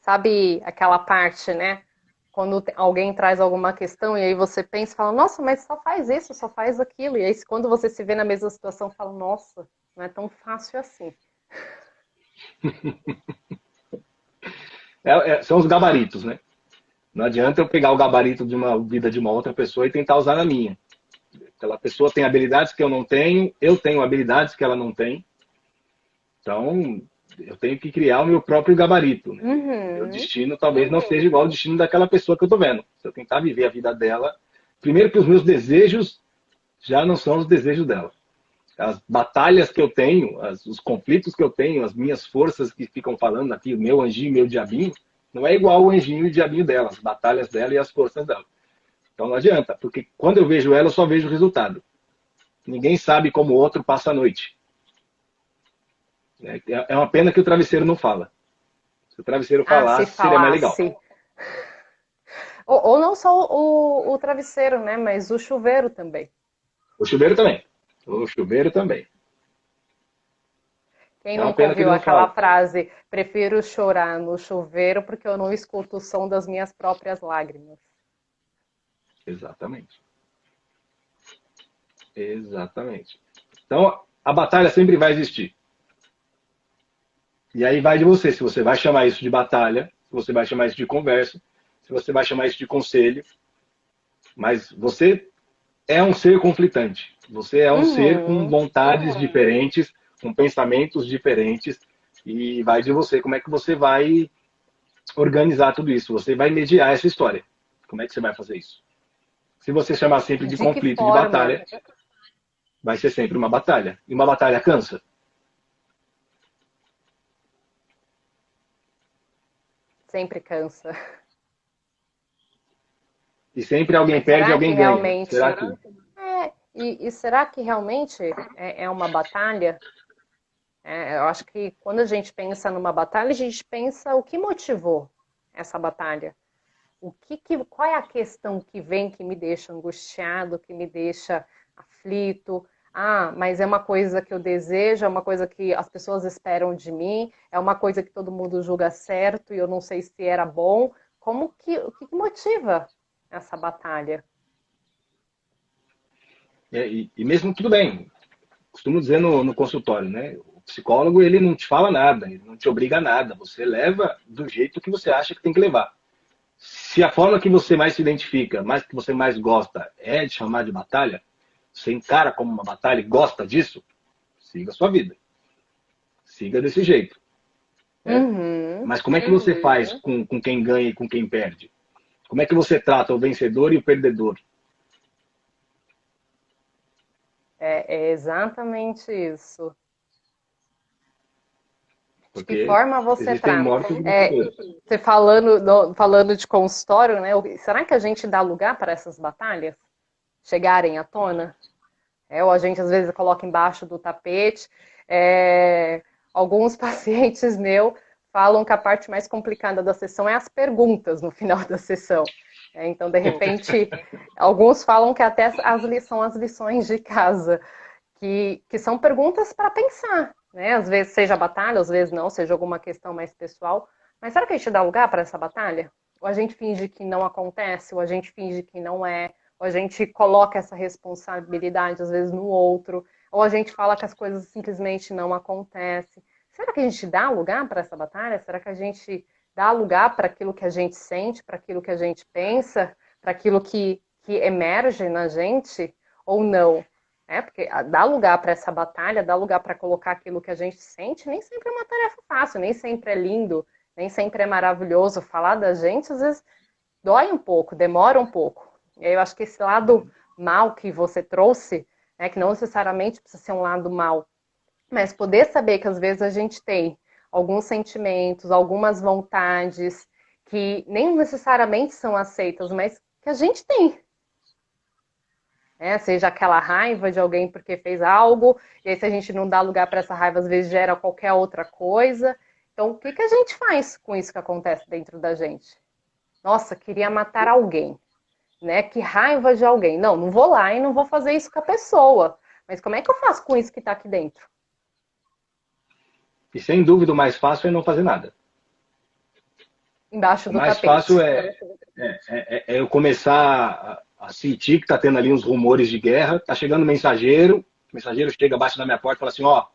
Sabe aquela parte, né? Quando alguém traz alguma questão e aí você pensa e fala: nossa, mas só faz isso, só faz aquilo. E aí quando você se vê na mesma situação, fala: nossa, não é tão fácil assim. São os gabaritos, né? Não adianta eu pegar o gabarito de uma vida de uma outra pessoa e tentar usar na minha. Aquela pessoa tem habilidades que eu tenho habilidades que ela não tem. Então, eu tenho que criar o meu próprio gabarito. Né? O meu Uhum. destino talvez não seja igual ao destino daquela pessoa que eu estou vendo. Se eu tentar viver a vida dela, primeiro que os meus desejos já não são os desejos dela. As batalhas que eu tenho, os conflitos que eu tenho, as minhas forças que ficam falando aqui, o meu anjinho e meu diabinho, não é igual o anjinho e o diabinho dela, as batalhas dela e as forças dela. Então não adianta, porque quando eu vejo ela, eu só vejo o resultado. Ninguém sabe como o outro passa a noite. É uma pena que o travesseiro não fala. Se o travesseiro Ah, se falasse, seria mais legal. falasse. Ou não só o travesseiro, né? Mas o chuveiro também. O chuveiro também. O chuveiro também. Quem É uma nunca pena que ouviu ele não aquela fala. frase, prefiro chorar no chuveiro porque eu não escuto o som das minhas próprias lágrimas. Exatamente. Exatamente. Então, a batalha sempre vai existir. E aí vai de você, se você vai chamar isso de batalha, se você vai chamar isso de conversa, se você vai chamar isso de conselho, mas você é um ser conflitante. Você é um ser com Uhum. vontades diferentes, com pensamentos diferentes, e vai de você como é que você vai organizar tudo isso. Você vai mediar essa história. Como é que você vai fazer isso? Se você chamar sempre E de de que conflito, de forma? batalha, vai ser sempre uma batalha. E uma batalha cansa. Sempre cansa. E sempre alguém Mas perde e será que alguém ganha. realmente. Será que? E será que realmente é uma batalha? Eu acho que quando a gente pensa numa batalha, a gente pensa o que motivou essa batalha. Qual é a questão que vem que me deixa angustiado, que me deixa aflito? Ah, mas é uma coisa que eu desejo, é uma coisa que as pessoas esperam de mim, é uma coisa que todo mundo julga certo e eu não sei se era bom. O que motiva essa batalha? E mesmo tudo bem. Costumo dizer no consultório, né? O psicólogo ele não te fala nada, ele não te obriga a nada. Você leva do jeito que você acha que tem que levar. Se a forma que você mais se identifica, mais que você mais gosta, é de chamar de batalha, você encara como uma batalha e gosta disso, siga a sua vida. Siga desse jeito. Né? Uhum. Mas como é que você faz com quem ganha e com quem perde? Como é que você trata o vencedor e o perdedor? É exatamente isso. De que Porque forma você existem trata? mortos e É, vencedores. você falando de consultório, né? Será que a gente dá lugar para essas batalhas chegarem à tona? Ou a gente às vezes coloca embaixo do tapete. É, alguns pacientes meus falam que a parte mais complicada da sessão é as perguntas no final da sessão. Então, de repente, alguns falam que até são as lições de casa, que são perguntas para pensar, né? Às vezes seja batalha, às vezes não, seja alguma questão mais pessoal. Mas será que a gente dá lugar para essa batalha? Ou a gente finge que não acontece, ou a gente finge que não é, ou a gente coloca essa responsabilidade às vezes no outro, ou a gente fala que as coisas simplesmente não acontecem. Será que a gente dá lugar para essa batalha? Será que a gente dá lugar para aquilo que a gente sente, para aquilo que a gente pensa, para aquilo que emerge na gente, ou não? Porque dar lugar para essa batalha, dar lugar para colocar aquilo que a gente sente, nem sempre é uma tarefa fácil, nem sempre é lindo, nem sempre é maravilhoso. Falar da gente, às vezes, dói um pouco, demora um pouco. E aí eu acho que esse lado mal que você trouxe, né, que não necessariamente precisa ser um lado mal, mas poder saber que às vezes a gente tem alguns sentimentos, algumas vontades que nem necessariamente são aceitas, mas que a gente tem, seja aquela raiva de alguém porque fez algo, e aí se a gente não dá lugar para essa raiva, às vezes gera qualquer outra coisa. Então, o que, que a gente faz com isso que acontece dentro da gente? Nossa, queria matar alguém, né? Que raiva de alguém. Não, não vou lá e não vou fazer isso com a pessoa. Mas como é que eu faço com isso que está aqui dentro? E sem dúvida o mais fácil é não fazer nada. Embaixo O do mais fácil tapete. é eu começar a sentir que está tendo ali uns rumores de guerra, está chegando o mensageiro chega, bate na minha porta e fala assim, ó,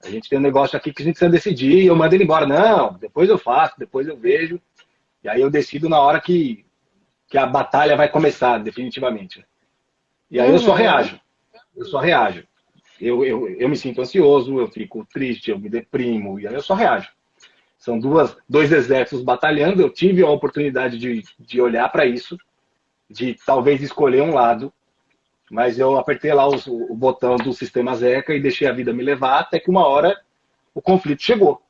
a gente tem um negócio aqui que a gente precisa decidir, e eu mando ele embora. Não, depois eu faço, depois eu vejo, e aí eu decido na hora que a batalha vai começar, definitivamente. E aí Uhum. eu só reajo. Eu me sinto ansioso, eu fico triste, eu me deprimo, e aí eu só reajo. São dois exércitos batalhando, eu tive a oportunidade de olhar para isso, de talvez escolher um lado, mas eu apertei lá o botão do sistema Zeca e deixei a vida me levar até que uma hora o conflito chegou.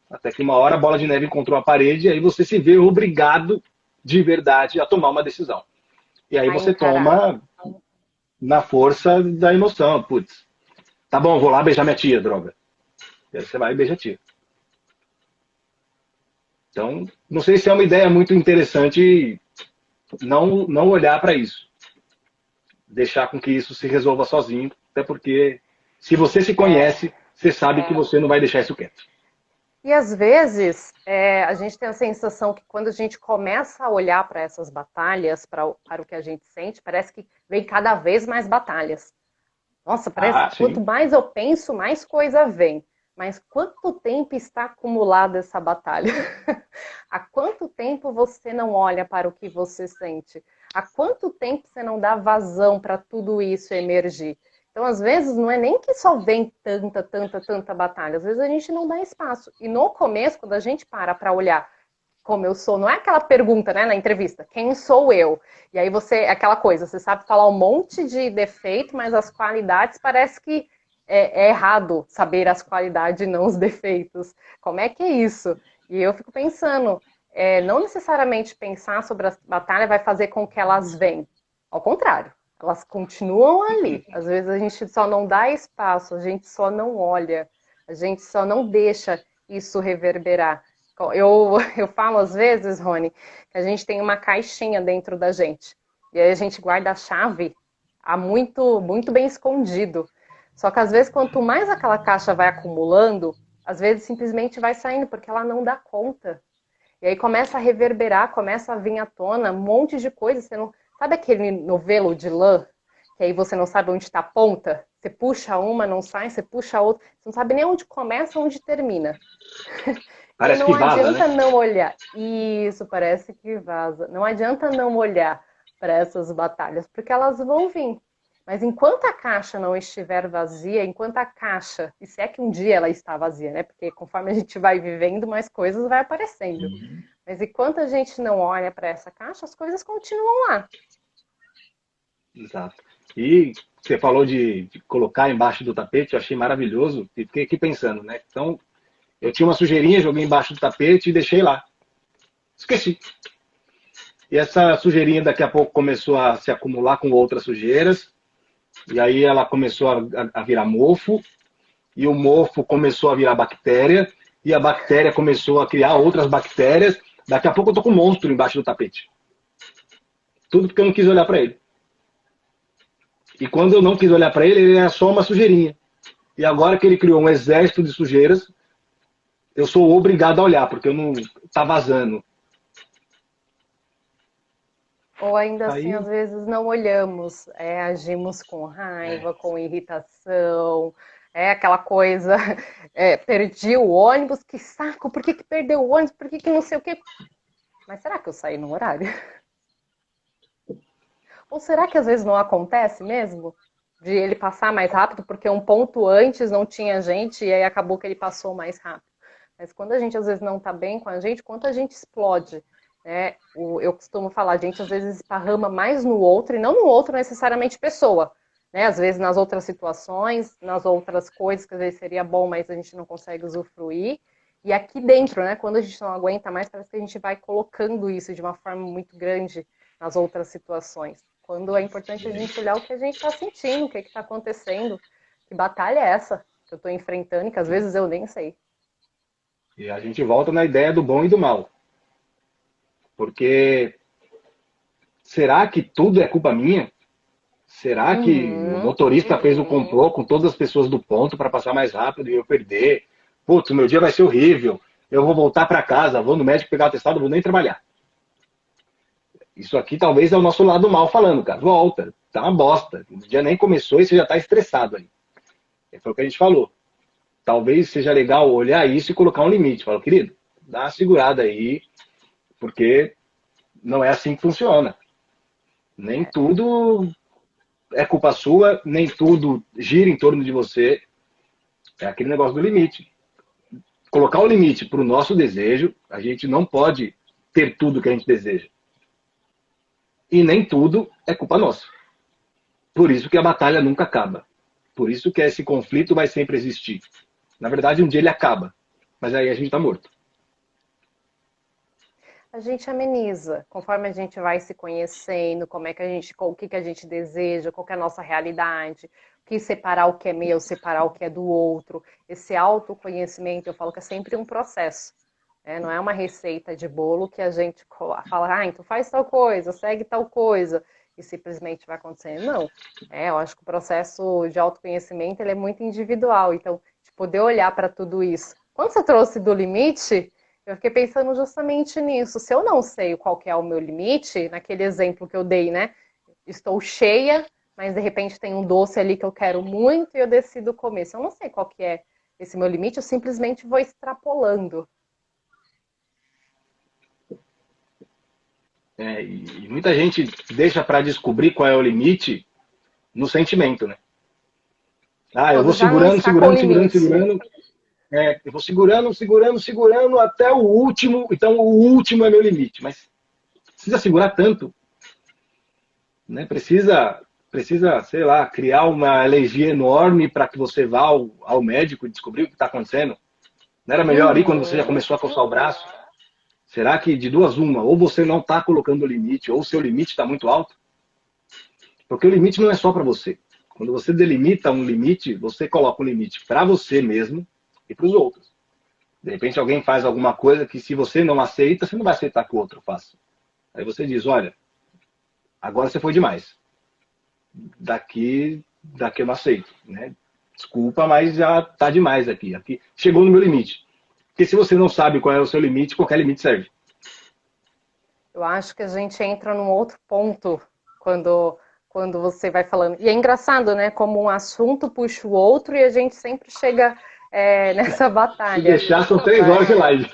Até que uma hora a bola de neve encontrou a parede e aí você se vê obrigado de verdade a tomar uma decisão. E aí A você encarar. toma na força da emoção. Putz, tá bom, vou lá beijar minha tia, droga. E aí você vai e beija a tia. Então, não sei se é uma ideia muito interessante não olhar para isso. Deixar com que isso se resolva sozinho. Até porque, se você se É, conhece, você sabe que você não vai deixar isso quieto. E às vezes a gente tem a sensação que quando a gente começa a olhar para essas batalhas, para o que a gente sente, parece que vem cada vez mais batalhas. Nossa, parece Ah, que quanto sim. mais eu penso, mais coisa vem. Mas quanto tempo está acumulada essa batalha? Há quanto tempo você não olha para o que você sente? Há quanto tempo você não dá vazão para tudo isso emergir? Então, às vezes, não é nem que só vem tanta batalha. Às vezes a gente não dá espaço. E no começo, quando a gente para olhar como eu sou, não é aquela pergunta, né, na entrevista, quem sou eu? E aí você, é aquela coisa, você sabe falar um monte de defeito, mas as qualidades parece que é errado saber as qualidades e não os defeitos. Como é que é isso? E eu fico pensando, não necessariamente pensar sobre a batalha vai fazer com que elas venham. Ao contrário, elas continuam ali. Às vezes a gente só não dá espaço, a gente só não olha, a gente só não deixa isso reverberar. Eu falo às vezes, Rony, que a gente tem uma caixinha dentro da gente. E aí a gente guarda a chave muito bem escondido. Só que às vezes, quanto mais aquela caixa vai acumulando, às vezes simplesmente vai saindo, porque ela não dá conta. E aí começa a reverberar, começa a vir à tona um monte de coisa. Você não... Sabe aquele novelo de lã? Que aí você não sabe onde está a ponta? Você puxa uma, não sai, você puxa a outra. Você não sabe nem onde começa, onde termina. E aí Parece não que vaza, adianta né? não olhar. Isso, parece que vaza. Não adianta não olhar para essas batalhas, porque elas vão vir. Mas enquanto a caixa não estiver vazia, enquanto a caixa, e se é que um dia ela está vazia, né? Porque conforme a gente vai vivendo, mais coisas vai aparecendo. Mas enquanto a gente não olha para essa caixa, as coisas continuam lá. Exato. E você falou de colocar embaixo do tapete, eu achei maravilhoso. E fiquei aqui pensando, né? Então, eu tinha uma sujeirinha, joguei embaixo do tapete e deixei lá. Esqueci. E essa sujeirinha daqui a pouco começou a se acumular com outras sujeiras. E aí ela começou a virar mofo. E o mofo começou a virar bactéria. E a bactéria começou a criar outras bactérias. Daqui a pouco eu tô com um monstro embaixo do tapete. Tudo porque eu não quis olhar para ele. E quando eu não quis olhar para ele, ele era só uma sujeirinha. E agora que ele criou um exército de sujeiras, eu sou obrigado a olhar, porque eu não tá vazando. Ou ainda assim, às Aí, vezes não olhamos, agimos com é, raiva, com irritação, aquela coisa, perdi o ônibus, que saco, por que que perdeu o ônibus, por que que não sei o quê? Mas será que eu saí no horário? Ou será que às vezes não acontece mesmo? De ele passar mais rápido, porque um ponto antes não tinha gente e aí acabou que ele passou mais rápido. Mas quando a gente às vezes não tá bem com a gente, quanto a gente explode, né? Eu costumo falar, a gente às vezes esparrama mais no outro, e não no outro necessariamente pessoa, né? Às vezes nas outras situações, nas outras coisas que às vezes seria bom, mas a gente não consegue usufruir. E aqui dentro, né? Quando a gente não aguenta mais, parece que a gente vai colocando isso de uma forma muito grande nas outras situações. Quando é importante a gente olhar o que a gente está sentindo, o que está acontecendo, que batalha é essa que eu estou enfrentando e que às vezes eu nem sei. e a gente volta na ideia do bom e do mal. Porque será que tudo é culpa minha? Será que o Uhum, motorista fez o uhum. complô com todas as pessoas do ponto para passar mais rápido e eu perder? Putz, o meu dia vai ser horrível. Eu vou voltar para casa, vou no médico pegar o atestado, vou nem trabalhar. Isso aqui talvez é o nosso lado mal falando, cara. Volta, tá uma bosta. O dia nem começou e você já tá estressado aí. Foi o que a gente falou. Talvez seja legal olhar isso e colocar um limite. Fala, querido, dá uma segurada aí, porque não é assim que funciona. Nem É. tudo é culpa sua, nem tudo gira em torno de você. É aquele negócio do limite. Colocar um limite para o nosso desejo, a gente não pode ter tudo que a gente deseja. E nem tudo é culpa nossa. Por isso que a batalha nunca acaba. Por isso que esse conflito vai sempre existir. Na verdade, um dia ele acaba, mas aí a gente está morto. A gente ameniza, conforme a gente vai se conhecendo, como é que a gente, o que que a gente deseja, qual que é a nossa realidade, o que separar o que é meu, separar o que é do outro. Esse autoconhecimento, eu falo que é sempre um processo. Não é uma receita de bolo que a gente fala, então faz tal coisa, segue tal coisa, e simplesmente vai acontecendo. Não. Eu acho que o processo de autoconhecimento ele é muito individual. Então, poder olhar para tudo isso. Quando você trouxe do limite, eu fiquei pensando justamente nisso. Se eu não sei qual que é o meu limite, naquele exemplo que eu dei, né? Estou cheia, mas de repente tem um doce ali que eu quero muito e eu decido comer. Se eu não sei qual que é esse meu limite, eu simplesmente vou extrapolando. E muita gente deixa para descobrir qual é o limite no sentimento, né? Ah, eu vou Quando já não segurando, está com segurando, segurando, limite. segurando. Eu vou segurando, segurando, segurando até o último. Então, o último é meu limite. Mas precisa segurar tanto, né? Precisa, sei lá, criar uma alergia enorme para que você vá ao médico e descobrir o que está acontecendo. Não era melhor ir quando você já Uhum. começou a coçar o braço? Será que de duas uma, ou você não está colocando o limite, ou o seu limite está muito alto? Porque o limite não é só para você. Quando você delimita um limite, você coloca um limite para você mesmo e para os outros. De repente alguém faz alguma coisa que se você não aceita, você não vai aceitar que o outro faça. Aí você diz, olha, agora você foi demais. Daqui eu não aceito, né? Desculpa, mas já está demais aqui. Aqui chegou no meu limite. Porque se você não sabe qual é o seu limite, qualquer limite serve. Eu acho que a gente entra num outro ponto quando você vai falando. E é engraçado, né? Como um assunto puxa o outro e a gente sempre chega nessa Se batalha. deixar, são 3 horas de Mas, live.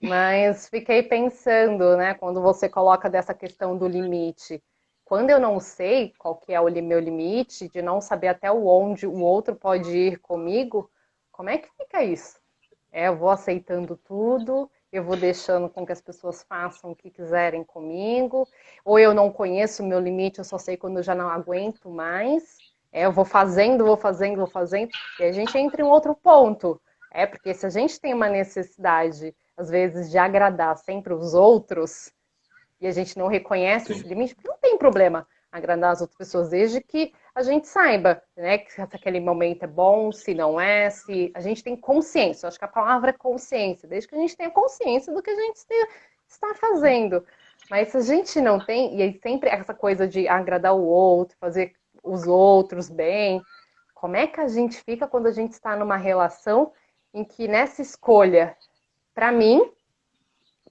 mas fiquei pensando, né? Quando você coloca dessa questão do limite. Quando eu não sei qual que é o meu limite, de não saber até onde o outro pode ir comigo, como é que fica isso? Eu vou aceitando tudo, eu vou deixando com que as pessoas façam o que quiserem comigo, ou eu não conheço o meu limite, eu só sei quando eu já não aguento mais. Eu vou fazendo, vou fazendo, vou fazendo, e a gente entra em um outro ponto. Porque se a gente tem uma necessidade, às vezes, de agradar sempre os outros, e a gente não reconhece esse Sim. limite, porque não tem problema agradar as outras pessoas, desde que a gente saiba, né, que se aquele momento é bom, se não é, se a gente tem consciência. Eu acho que a palavra é consciência, desde que a gente tenha consciência do que a gente está fazendo. Mas se a gente não tem, e aí sempre essa coisa de agradar o outro, fazer os outros bem, como é que a gente fica quando a gente está numa relação em que nessa escolha, para mim,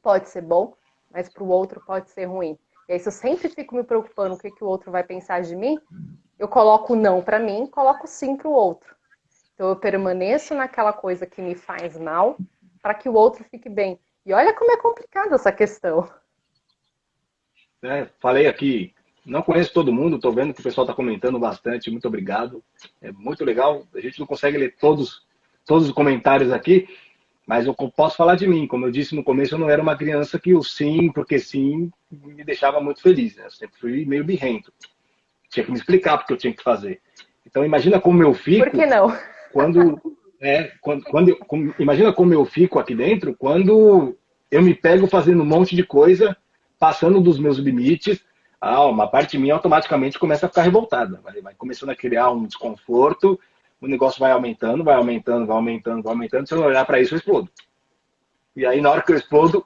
pode ser bom, mas para o outro pode ser ruim. E aí, se eu sempre fico me preocupando o que, que o outro vai pensar de mim, eu coloco não para mim, coloco sim para o outro. Então, eu permaneço naquela coisa que me faz mal para que o outro fique bem. E olha como é complicada essa questão. Falei aqui, não conheço todo mundo, estou vendo que o pessoal está comentando bastante, muito obrigado. É muito legal, a gente não consegue ler todos os comentários aqui, mas eu posso falar de mim. Como eu disse no começo, eu não era uma criança que o sim, porque sim, me deixava muito feliz. Né? Eu sempre fui meio birrento. Tinha que me explicar porque eu tinha que fazer. Então imagina como eu Por que fico não? quando, imagina como eu fico aqui dentro quando eu me pego fazendo um monte de coisa, passando dos meus limites. Uma parte minha automaticamente começa a ficar revoltada, vai começando a criar um desconforto, o negócio vai aumentando, vai aumentando, vai aumentando, vai aumentando. Se eu não olhar para isso, eu explodo. E aí, na hora que eu explodo,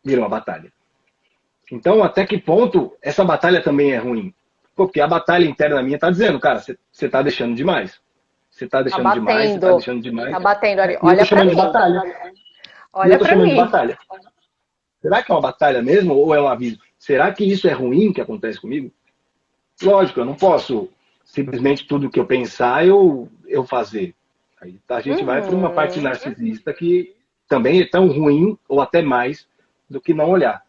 vira uma batalha. Então, até que ponto essa batalha também é ruim? Porque a batalha interna minha está dizendo, cara, você está deixando demais. Você está Tá deixando demais, você está batendo. deixando demais. Tá batendo ali. E eu Olha estou para chamando de mim. batalha. E eu Olha estou para chamando de mim. batalha. Será que é uma batalha mesmo ou é um aviso? Será que isso é ruim que acontece comigo? Lógico, eu não posso simplesmente tudo que eu pensar eu fazer. Aí a gente vai para uma parte Uhum. narcisista que também é tão ruim ou até mais do que não olhar.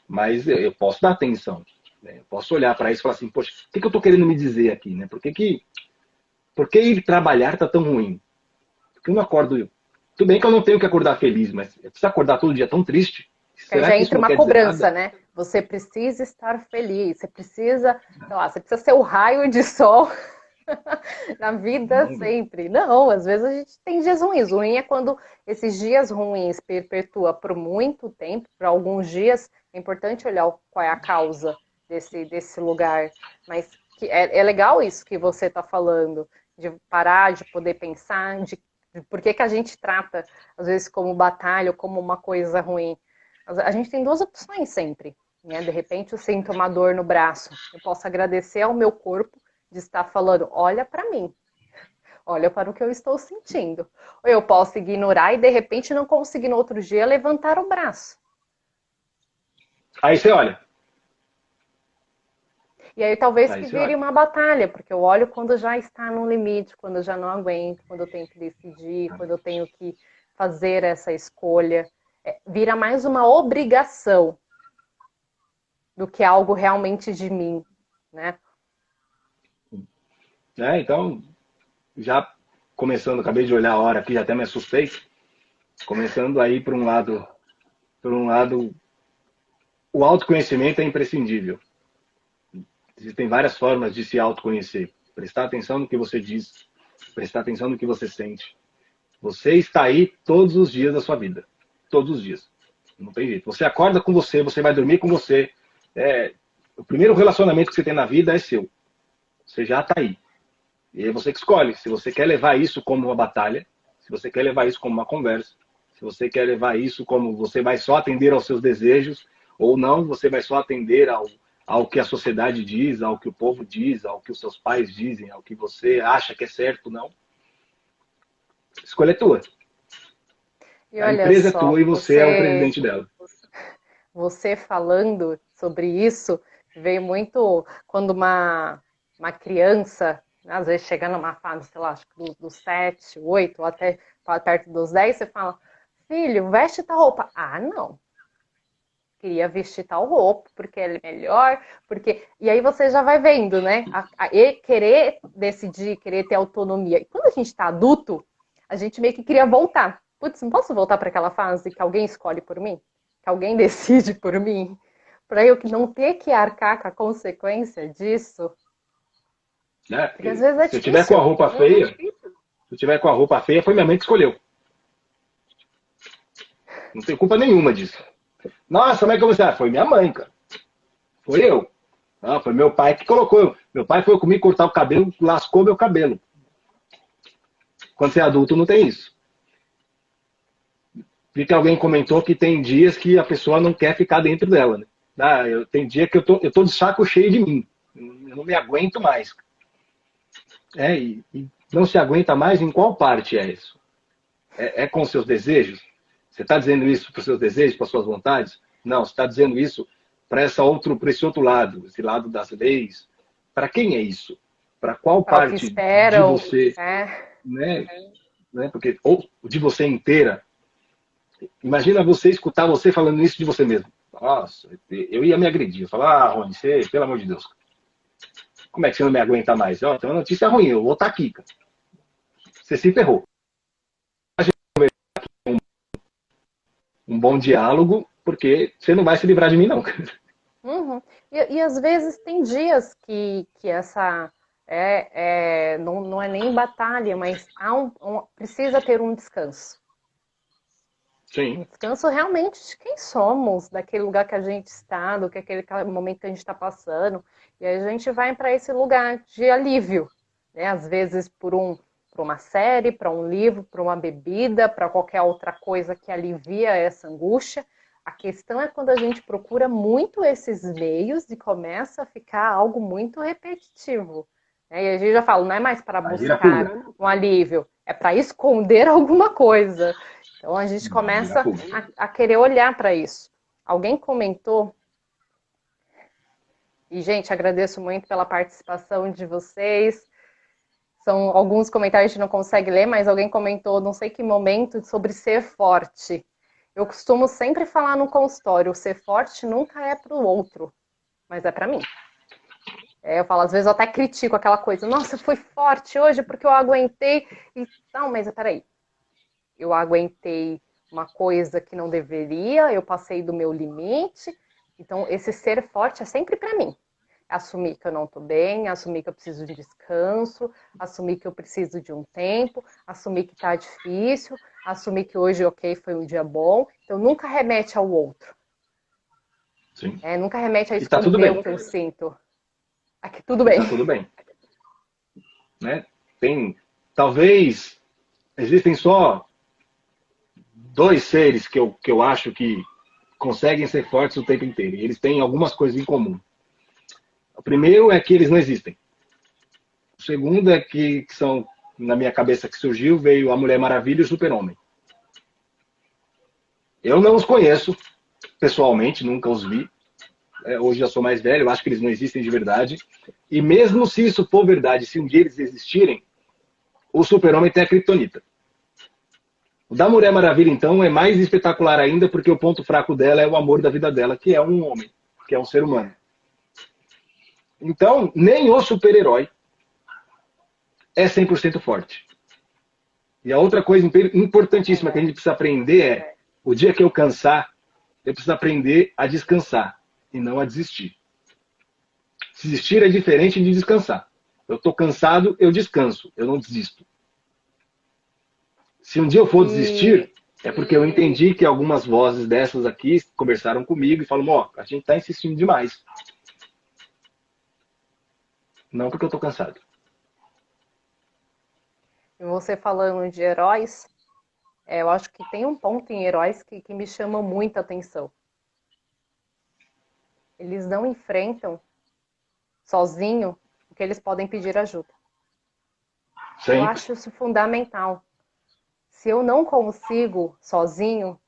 Mas eu posso dar atenção. Né? Eu posso olhar para isso e falar assim, poxa, o que eu estou querendo me dizer aqui? Né? Por que ir trabalhar está tão ruim? Porque eu não acordo. Tudo bem que eu não tenho que acordar feliz, mas eu preciso acordar todo dia tão triste. Que aí Será já que isso entra não uma quer dizer cobrança, nada? né? Você precisa estar feliz, você precisa, sei lá, você precisa ser o raio de sol na vida Não, sempre. Não, às vezes a gente tem dias ruins. O ruim é quando esses dias ruins perpetua por muito tempo, por alguns dias. É importante olhar qual é a causa desse lugar. Mas é legal isso que você está falando, de parar, de poder pensar, de por que, que a gente trata, às vezes, como batalha ou como uma coisa ruim. A gente tem duas opções sempre. Né? De repente, eu sinto uma dor no braço. Eu posso agradecer ao meu corpo de estar falando, olha para mim. Olha para o que eu estou sentindo. Ou eu posso ignorar e de repente não conseguir no outro dia levantar o braço. Aí você olha. E aí talvez Aí que você vire olha. uma batalha, porque eu olho quando já está no limite, quando eu já não aguento, quando eu tenho que decidir, quando eu tenho que fazer essa escolha. Vira mais uma obrigação do que algo realmente de mim, né? Então, já começando, acabei de olhar a hora aqui, já até me assustei. Começando aí por um lado, o autoconhecimento é imprescindível. Existem várias formas de se autoconhecer. Prestar atenção no que você diz, prestar atenção no que você sente. Você está aí todos os dias da sua vida. Todos os dias. Não tem jeito. Você acorda com você, você vai dormir com você. O primeiro relacionamento que você tem na vida é seu. Você já está aí. E é você que escolhe se você quer levar isso como uma batalha, se você quer levar isso como uma conversa, se você quer levar isso como você vai só atender aos seus desejos, ou não, você vai só atender ao que a sociedade diz, ao que o povo diz, ao que os seus pais dizem, ao que você acha que é certo, não. A escolha é tua. E A olha empresa é só, tua e você é o presidente dela. você falando sobre isso, veio muito quando uma criança, né, às vezes chega numa fase, sei lá, acho que dos 7, 8, ou até perto dos 10, você fala, filho, veste tal roupa. Ah, não. Queria vestir tal roupa, porque ele é melhor, porque... E aí você já vai vendo, né? Querer decidir, querer ter autonomia. E quando a gente está adulto, a gente meio que queria voltar. Putz, não posso voltar para aquela fase que alguém escolhe por mim? Que alguém decide por mim? Para eu não ter que arcar com a consequência disso? Porque às vezes é Se eu tiver com a difícil. roupa feia, se eu tiver com a roupa feia, foi minha mãe que escolheu. Não tenho culpa nenhuma disso. Nossa, como é que eu vou dizer? Foi minha mãe, cara. Foi eu. Não, foi meu pai que colocou. Meu pai foi comigo cortar o cabelo, lascou meu cabelo. Quando você é adulto, não tem isso. Vi que alguém comentou que tem dias que a pessoa não quer ficar dentro dela. Né? Tem dia que eu tô de saco cheio de mim. Eu não me aguento mais. E não se aguenta mais em qual parte é isso? É com seus desejos? Você está dizendo isso para os seus desejos, para as suas vontades? Não, você está dizendo isso para esse outro lado, esse lado das leis. Para quem é isso? Para qual Para o que parte de esperam. você, né? Porque ou de você inteira. Imagina você escutar você falando isso de você mesmo. Nossa, eu ia me agredir. Eu falar, Rony, você, pelo amor de Deus, como é que você não me aguenta mais? Ó, tem uma notícia ruim, eu vou estar aqui, cara. Você se ferrou. Um bom diálogo, porque você não vai se livrar de mim, não. Uhum. E às vezes tem dias que essa não é nem batalha, mas precisa ter um descanso. Sim. Um descanso realmente de quem somos, daquele lugar que a gente está, do que aquele momento que a gente está passando. E aí a gente vai para esse lugar de alívio, né? Às vezes por uma série, para um livro, para uma bebida, para qualquer outra coisa que alivia essa angústia. A questão é quando a gente procura muito esses meios e começa a ficar algo muito repetitivo. E a gente já fala, não é mais para buscar um alívio, é para esconder alguma coisa. Então a gente começa a querer olhar para isso. Alguém comentou, e gente, agradeço muito pela participação de vocês. São alguns comentários que a gente não consegue ler, mas alguém comentou, não sei que momento, sobre ser forte. Eu costumo sempre falar no consultório, ser forte nunca é para o outro, mas é para mim. Eu falo, às vezes eu até critico aquela coisa, nossa, eu fui forte hoje porque eu aguentei. Não, mas peraí, eu aguentei uma coisa que não deveria, eu passei do meu limite, então esse ser forte é sempre para mim. Assumir que eu não estou bem, assumir que eu preciso de descanso, assumir que eu preciso de um tempo, assumir que está difícil, assumir que hoje, ok, foi um dia bom. Então, nunca remete ao outro. Sim. Nunca remete a E tá tudo bem. esconder o que eu sinto. Aqui tudo bem. Tá tudo bem. Né? Talvez, existem só 2 seres que eu acho que conseguem ser fortes o tempo inteiro. E eles têm algumas coisas em comum. O primeiro é que eles não existem. O segundo é que são na minha cabeça que surgiu, veio a Mulher Maravilha e o Super-Homem. Eu não os conheço pessoalmente, nunca os vi. Hoje já sou mais velho, eu acho que eles não existem de verdade. E mesmo se isso for verdade, se um dia eles existirem, o Super-Homem tem a Kryptonita. O da Mulher Maravilha, então, é mais espetacular ainda, porque o ponto fraco dela é o amor da vida dela, que é um homem, que é um ser humano. Então, nem o super-herói é 100% forte. E a outra coisa importantíssima que a gente precisa aprender é, o dia que eu cansar, eu preciso aprender a descansar e não a desistir. Desistir é diferente de descansar. Eu estou cansado, eu descanso, eu não desisto. Se um dia eu for desistir, é porque eu entendi que algumas vozes dessas aqui conversaram comigo e falaram, ó, a gente está insistindo demais. Não porque eu estou cansado. E você falando de heróis, eu acho que tem um ponto em heróis que me chama muita atenção. Eles não enfrentam sozinho o que eles podem pedir ajuda. Sempre. Eu acho isso fundamental. Se eu não consigo sozinho,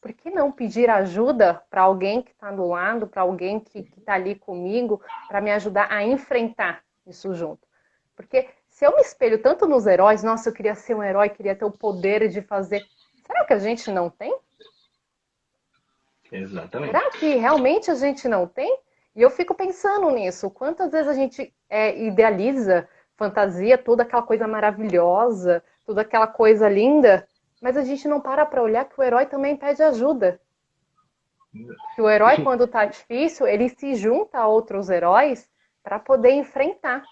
por que não pedir ajuda para alguém que está do lado, para alguém que está ali comigo, para me ajudar a enfrentar isso junto? Porque se eu me espelho tanto nos heróis, nossa, eu queria ser um herói, queria ter o poder de fazer. Será que a gente não tem? Exatamente. Será que realmente a gente não tem? E eu fico pensando nisso. Quantas vezes a gente idealiza, fantasia, toda aquela coisa maravilhosa, toda aquela coisa linda, mas a gente não para olhar que o herói também pede ajuda. Que o herói, quando está difícil, ele se junta a outros heróis para poder enfrentar.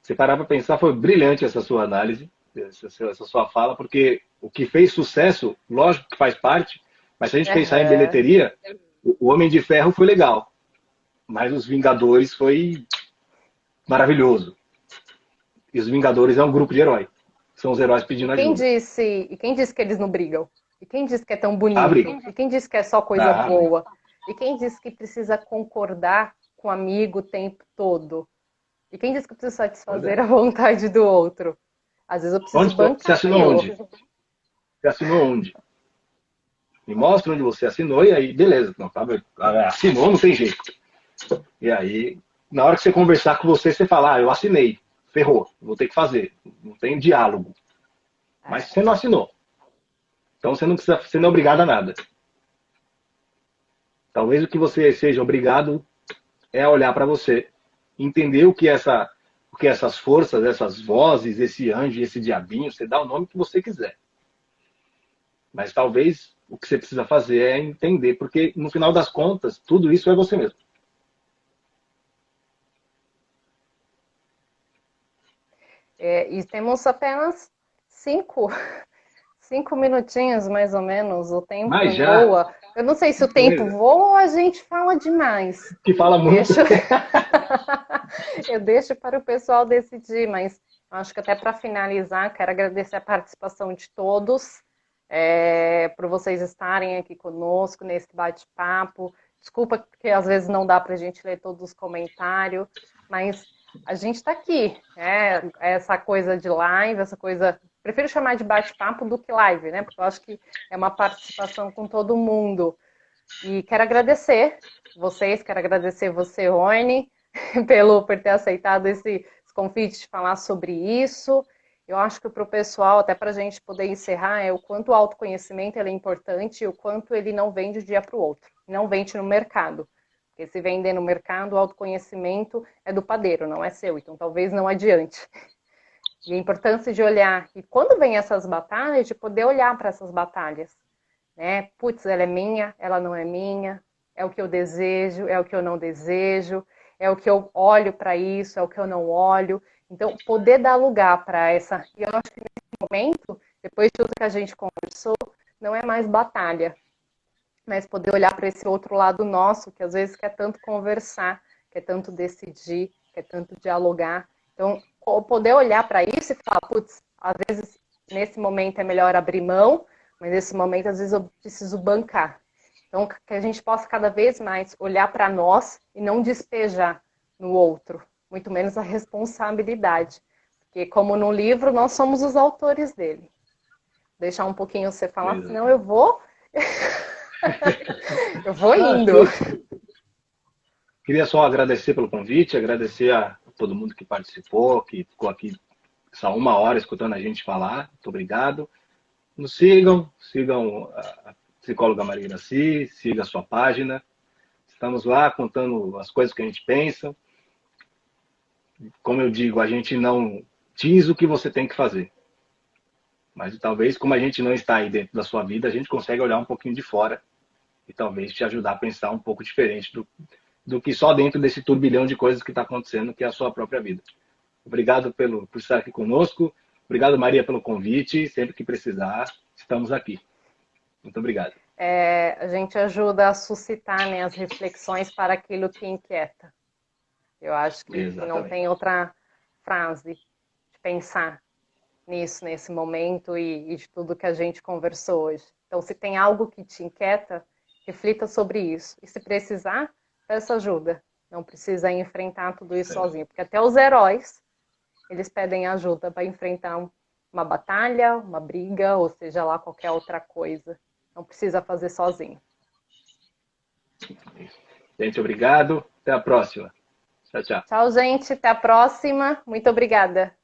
Se parar para pensar, foi brilhante essa sua análise, essa sua fala, porque o que fez sucesso, lógico que faz parte, mas se a gente pensar em bilheteria, o Homem de Ferro foi legal, mas os Vingadores foi maravilhoso. E os Vingadores é um grupo de heróis. São os heróis pedindo ajuda. Quem disse que eles não brigam? E quem disse que é tão bonito? Abre. E quem disse que é só coisa boa? E quem disse que precisa concordar com o amigo o tempo todo? E quem disse que eu preciso satisfazer a vontade do outro? Às vezes eu preciso bancar. Você assinou onde? Você assinou onde? Me mostra onde você assinou e aí, beleza. Não, assinou, não tem jeito. E aí, na hora que você conversar com você, você fala, eu assinei. Ferrou, vou ter que fazer. Não tem diálogo. Mas você não assinou. Então você não é obrigado a nada. Talvez o que você seja obrigado é olhar para você, entender o que essas forças, essas vozes, esse anjo, esse diabinho, você dá o nome que você quiser. Mas talvez o que você precisa fazer é entender, porque no final das contas, tudo isso é você mesmo. E temos apenas 5 minutinhos, mais ou menos. O tempo voa. Eu não sei se o tempo voa ou a gente fala demais. Que fala muito. Eu deixo para o pessoal decidir, mas acho que até para finalizar, quero agradecer a participação de todos, por vocês estarem aqui conosco nesse bate-papo. Desculpa porque às vezes não dá para a gente ler todos os comentários, mas a gente está aqui. Essa coisa de live, essa coisa... Prefiro chamar de bate-papo do que live, né? Porque eu acho que é uma participação com todo mundo. E quero agradecer vocês, quero agradecer você, Rony, por ter aceitado esse convite de falar sobre isso. Eu acho que para o pessoal, até para a gente poder encerrar, é o quanto o autoconhecimento ele é importante e o quanto ele não vem de um dia para o outro. Não vende no mercado. Porque se vender no mercado, o autoconhecimento é do padeiro, não é seu. Então, talvez não adiante. E a importância de olhar. E quando vem essas batalhas, de poder olhar para essas batalhas. Né? Putz, ela é minha, ela não é minha. É o que eu desejo, é o que eu não desejo. É o que eu olho para isso, é o que eu não olho. Então, poder dar lugar para essa... E eu acho que nesse momento, depois de tudo que a gente conversou, não é mais batalha. Mas poder olhar para esse outro lado nosso, que às vezes quer tanto conversar, quer tanto decidir, quer tanto dialogar. Então, poder olhar para isso e falar, putz, às vezes nesse momento é melhor abrir mão, mas nesse momento às vezes eu preciso bancar. Então, que a gente possa cada vez mais olhar para nós e não despejar no outro, muito menos a responsabilidade. Porque, como no livro, nós somos os autores dele. Deixar um pouquinho você falar, senão eu vou... eu vou indo. Queria só agradecer pelo convite, agradecer a todo mundo que participou, que ficou aqui essa 1 hora escutando a gente falar. Muito obrigado. Nos sigam a psicóloga Maria Iraci, siga a sua página. Estamos lá contando as coisas que a gente pensa. Como eu digo, a gente não diz o que você tem que fazer. Mas talvez, como a gente não está aí dentro da sua vida, a gente consegue olhar um pouquinho de fora e talvez te ajudar a pensar um pouco diferente do que só dentro desse turbilhão de coisas que está acontecendo, que é a sua própria vida. Obrigado por estar aqui conosco. Obrigado, Maria, pelo convite. Sempre que precisar, estamos aqui. Muito obrigado. A gente ajuda a suscitar, né, as reflexões para aquilo que inquieta. Eu acho que não tem outra frase de pensar nisso, nesse momento e de tudo que a gente conversou hoje. Então, se tem algo que te inquieta, reflita sobre isso. E se precisar, peça ajuda. Não precisa enfrentar tudo isso sozinho. Porque até os heróis, eles pedem ajuda para enfrentar uma batalha, uma briga, ou seja lá, qualquer outra coisa. Não precisa fazer sozinho. Gente, obrigado. Até a próxima. Tchau, tchau. Tchau, gente. Até a próxima. Muito obrigada.